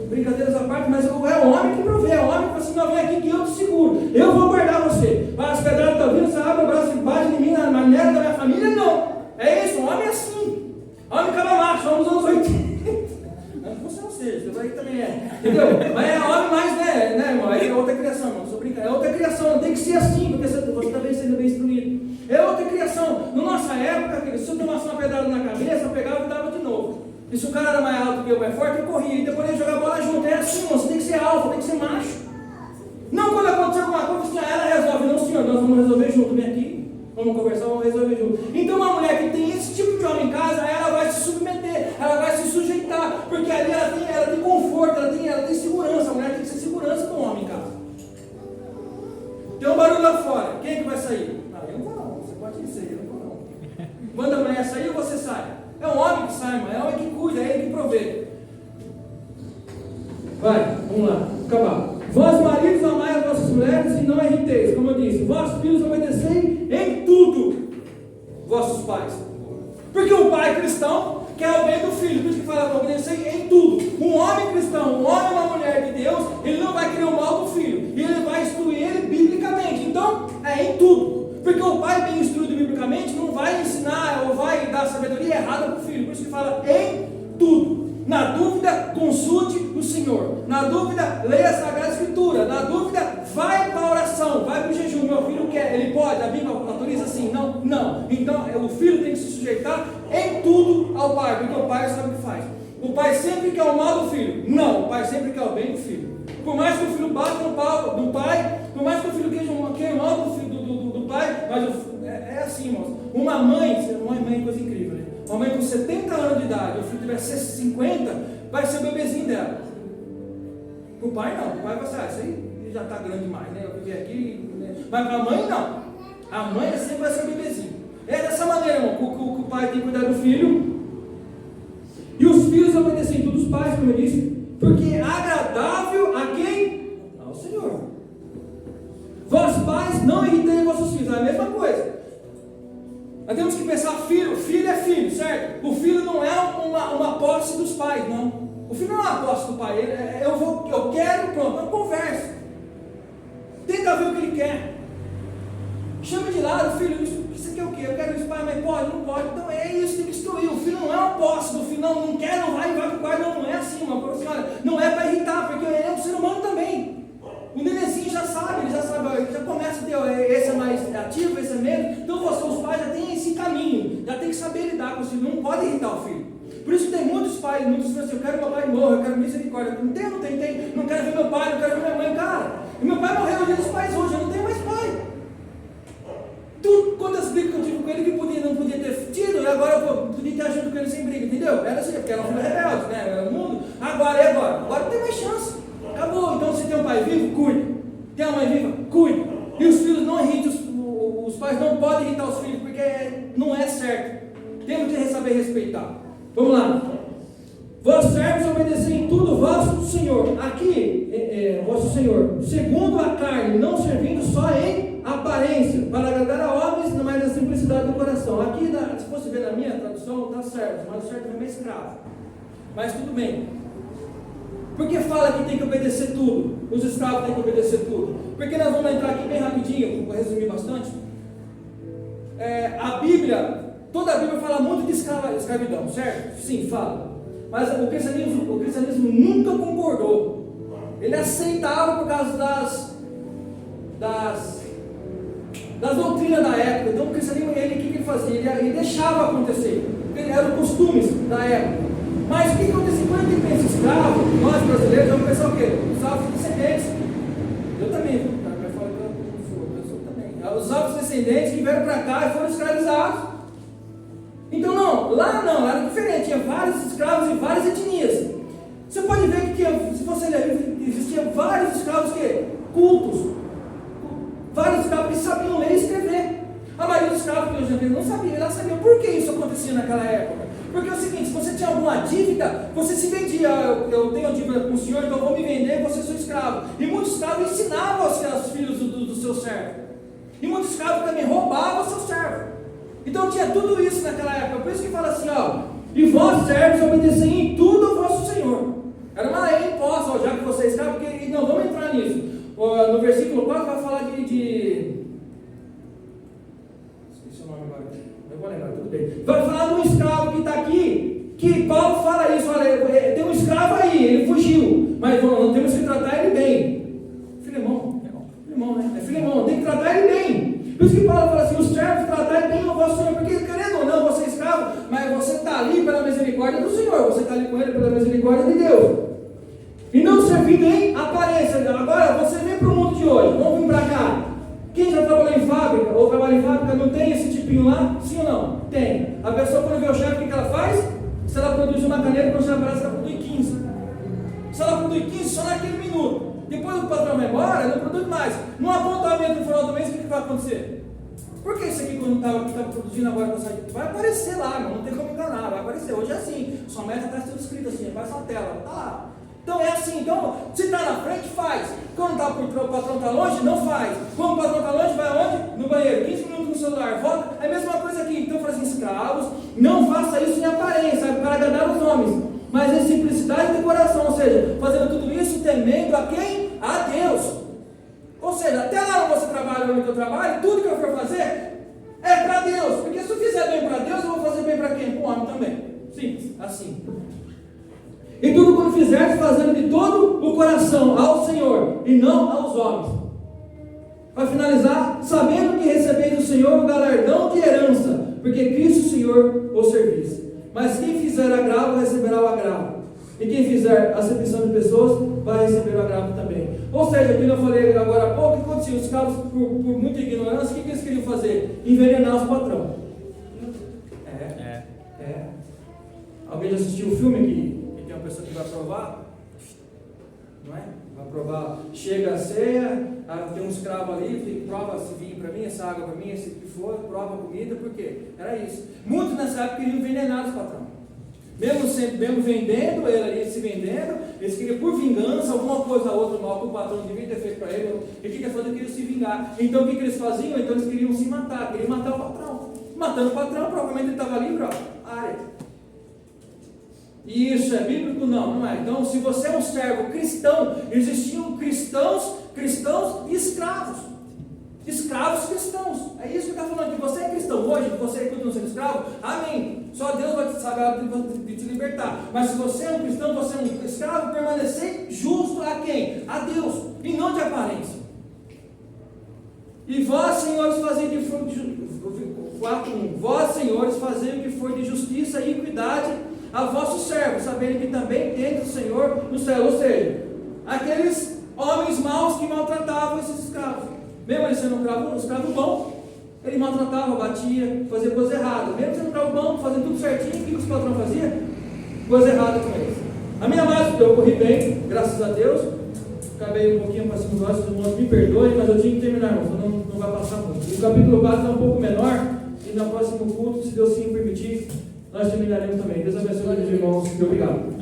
Brincadeiras à parte, mas é o homem que provê, é o homem que fala assim, não, vem aqui que eu te seguro, eu vou guardar você. As pedradas estão vindo, você abre o braço e bate em mim na maneira da minha família, não. É isso, o homem é assim. Homem caba macho, vamos aos 80. Você não seja, você vai também entendeu? Mas é homem mais, né, irmão? Aí é outra criação, irmão, sou brincando. É outra criação, não tem que ser assim, porque você está bem sendo bem instruído. É outra criação. Na nossa época, se eu tomasse uma pedrada na cabeça, eu pegava e dava de novo. E se o cara era mais alto que eu, mais forte, eu corria. E depois ele jogar bola junto. É assim, você tem que ser alfa, tem que ser macho. Não quando acontecer alguma coisa, assim, ela resolve. Não, senhor, nós vamos resolver junto. Vem aqui, vamos conversar, vamos resolver junto. Então uma mulher que tem esse tipo de homem em casa, ela vai se submeter, ela vai se sujeitar. Porque ali ela tem conforto, ela tem segurança. A mulher tem que ser segurança com o homem em casa. Tem um barulho lá fora, quem é que vai sair? Eu não vou não, você pode ir sair, eu não vou não. Manda a mulher sair ou você sai? É o homem que sai, irmão, é o homem que cuida, é ele que provê. Vai, vamos lá, acabar. Vós maridos amai as vossas mulheres e não irriteis, como eu disse. Vós filhos obedecei em tudo, vossos pais. Porque o pai cristão quer o bem do filho, por isso que fala para obedecer em tudo. Um homem cristão, um homem e uma mulher de Deus, ele não vai querer o mal do filho, e ele vai instruir ele biblicamente. Então, é em tudo. Porque o pai bem instruído biblicamente não vai ensinar ou vai dar sabedoria errada para o filho. Por isso que fala em tudo. Na dúvida, consulte o Senhor. Na dúvida, leia a Sagrada Escritura. Na dúvida, vai para a oração, vai para o jejum. Meu filho quer, ele pode? A Bíblia autoriza assim? Não, não. Então, o filho tem que se sujeitar em tudo ao pai, porque o pai sabe o que faz. O pai sempre quer o mal do filho. Não, o pai sempre quer o bem do filho. Por mais que o filho bata no pau do pai, por mais que o filho queira o mal do filho, do pai, mas é assim, irmãos. Uma mãe é coisa incrível, né? Uma mãe com 70 anos de idade, o filho tiver 50, vai ser o bebezinho dela. O pai não, o pai vai ser, isso aí já está grande demais, né? Eu vivi aqui, né? Mas para a mãe não. A mãe sempre vai ser o bebezinho. É dessa maneira, irmão, que o pai tem que cuidar do filho. E os filhos obedecem todos os pais, como eu disse, porque é agradável a quem? Ao Senhor. Vós pais não irritei vossos filhos, é a mesma coisa. Nós temos que pensar, filho é filho, certo? O filho não é uma posse dos pais, não. O filho não é uma posse do pai, eu quero, pronto, eu converso. Tenta ver o que ele quer. Chama de lado, filho, isso aqui é o quê? Eu quero isso, pai, mas pode, não pode. Então é isso, tem que instruir. O filho não é uma posse do filho, não quer, não vai para o quarto, não é assim, uma senhora. Não é para irritar, porque ele é um ser humano também. O nenenzinho já sabe, ele já começa a ter, esse é mais ativo, esse é menos. Então os pais já têm esse caminho, já tem que saber lidar com os filhos, não pode irritar o filho. Por isso tem muitos pais, muitos que falam assim, eu quero que meu pai morra, eu quero misericórdia. Não tem, não quero ver meu pai, não quero ver minha mãe, cara. E meu pai morreu no dia dos pais hoje, eu não tenho mais pai. Quantas brigas que eu tive com ele que não podia ter tido, e agora eu podia ter junto com ele sem briga, entendeu? Era assim, porque era um filho rebelde, né? Era o mundo. Agora não tem mais chance. Acabou. Então se tem um pai vivo, cuide. Tem uma mãe viva, cuide. E os filhos não irritam, os pais não podem irritar os filhos, porque não é certo. Temos que saber respeitar. Vamos lá. Vós servos, obedecei em tudo vosso Senhor. Aqui, vosso Senhor, segundo a carne, não servindo só em aparência, para agradar a homens, mas na simplicidade do coração. Aqui, se fosse ver na minha tradução, está servos, mas o servo também é escravo. Mas tudo bem. Por que fala que tem que obedecer tudo? Os escravos têm que obedecer tudo. Porque nós vamos entrar aqui bem rapidinho, vou resumir bastante. A Bíblia, toda a Bíblia fala muito de escravidão, certo? Sim, fala. Mas o cristianismo nunca concordou. Ele aceitava por causa das doutrinas da época. Então o cristianismo, o que ele fazia? Ele deixava acontecer. Eram costumes da época. Mas o que acontecia? Quando a gente pensa escravo, nós brasileiros vamos pensar o quê? Os afrodescendentes. Eu também, vai falar que eu sou também. Os afrodescendentes que vieram para cá e foram escravizados. Então não, era diferente, tinha vários escravos e várias etnias. Você pode ver que se você ler, existiam vários escravos cultos, vários escravos que sabiam ler e escrever. A maioria dos escravos que hoje em dia não sabiam, eles sabiam por que isso acontecia naquela época. Porque é o seguinte, se você tinha alguma dívida, você se vendia. Eu tenho dívida com o senhor, então eu vou me vender e você é seu escravo. E muitos escravos ensinavam aos filhos do seu servo. E muitos escravos também roubavam o seu servo. Então tinha tudo isso naquela época. Por isso que fala assim, e vós servos obedecei em tudo ao vosso Senhor. Era uma lei imposta, já que você é escravo, porque não vamos entrar nisso. No versículo 4 vai falar de esqueci o nome agora. Não vou lembrar, tudo bem. Vai falar de um escravo que está aqui, que Paulo fala isso, olha, tem um escravo aí, ele fugiu, mas não temos que tratar ele bem. Filemão, né? É Filemão, tem que tratar ele bem. Por isso que Paulo fala assim, os servos tratarem bem o vosso Senhor, porque querendo ou não, você é escravo, mas você está ali pela misericórdia do Senhor, você está ali com ele pela misericórdia de Deus. E não servindo em aparência. Agora, você vem para o mundo de hoje, vamos vir para cá. Quem já trabalhou em fábrica, ou trabalha em fábrica, não tem esse tipinho lá? Sim ou não? Tem. A pessoa, quando vê o chefe, o que ela faz? Se ela produz uma caneta, quando ela aparece, ela produz 15. Se ela produz 15, só naquele minuto. Depois o patrão vai embora, não produz mais. No apontamento no final do mês, o que vai acontecer? Por que isso aqui, quando está produzindo agora, vai aparecer lá, não tem como enganar, vai aparecer. Hoje é assim, sua meta está sendo escrita assim, aparece na tela, está lá. Então é assim, então, se está na frente, faz. Quando o patrão está longe, não faz. Quando o patrão está longe, vai aonde? No banheiro, 15 minutos no celular, volta. É a mesma coisa aqui. Então, fala assim, escravos, não faça isso em aparência, para agradar os homens, mas em simplicidade de coração, ou seja, fazendo tudo isso temendo a quem? A Deus. Ou seja, até lá onde você trabalha, onde eu trabalho, tudo que eu for fazer é para Deus, porque se eu fizer bem para Deus, eu vou fazer bem para quem? Para o homem também. Simples, assim. E tudo quando fizeres, fazendo de todo o coração ao Senhor e não aos homens. Para finalizar, sabendo que recebeis do Senhor o galardão de herança, porque Cristo Senhor o servis. Mas quem fizer agravo, receberá o agravo. E quem fizer acepção de pessoas, vai receber o agravo também. Ou seja, como eu falei agora há pouco, o que acontecia? Os escravos, por muita ignorância, o que eles queriam fazer? Envenenar os patrões. Alguém já assistiu o filme que tem uma pessoa que vai provar? Não é? Vai provar, chega a ceia, tem um escravo ali, prova esse vinho para mim, essa água para mim, esse que for, prova a comida, por quê? Era isso. Muitos nessa época queriam envenenar os patrões. Mesmo vendendo, ele ali se vendendo, eles queriam por vingança, alguma coisa ou outra mal que o patrão devia ter feito para ele, e o que eles faziam? Queriam se vingar. Então o que eles faziam? Então eles queriam se matar, queriam matar o patrão. Matando o patrão, provavelmente ele estava livre, área. E isso é bíblico? Não é. Então, se você é um servo cristão, existiam cristãos e escravos. Escravos cristãos. É isso que está falando. Que você é cristão hoje, que você continua sendo escravo, amém. Só Deus vai saber de te libertar. Mas se você é um cristão, você é um escravo, permanecer justo a quem? A Deus, e não de aparência. E vós, senhores, fazei que for de 4:1. Vós, senhores, fazei o que for de justiça e equidade a vossos servos, sabendo que também tem o Senhor no céu. Ou seja, aqueles homens maus que maltratavam esses escravos. Mesmo ele sendo um escravo bom, ele maltratava, batia, fazia coisa errada. Mesmo sendo um escravo bom, fazendo tudo certinho, o que os patrões faziam? Coisa errada com eles. A minha mais, eu corri bem, graças a Deus. Acabei um pouquinho para cima dos irmãos, me perdoem, mas eu tinha que terminar, irmãos, não vai passar muito. E o capítulo 4 é um pouco menor, e e na próxima culto, se Deus sim permitir, nós terminaremos também. Deus abençoe os irmãos e obrigado.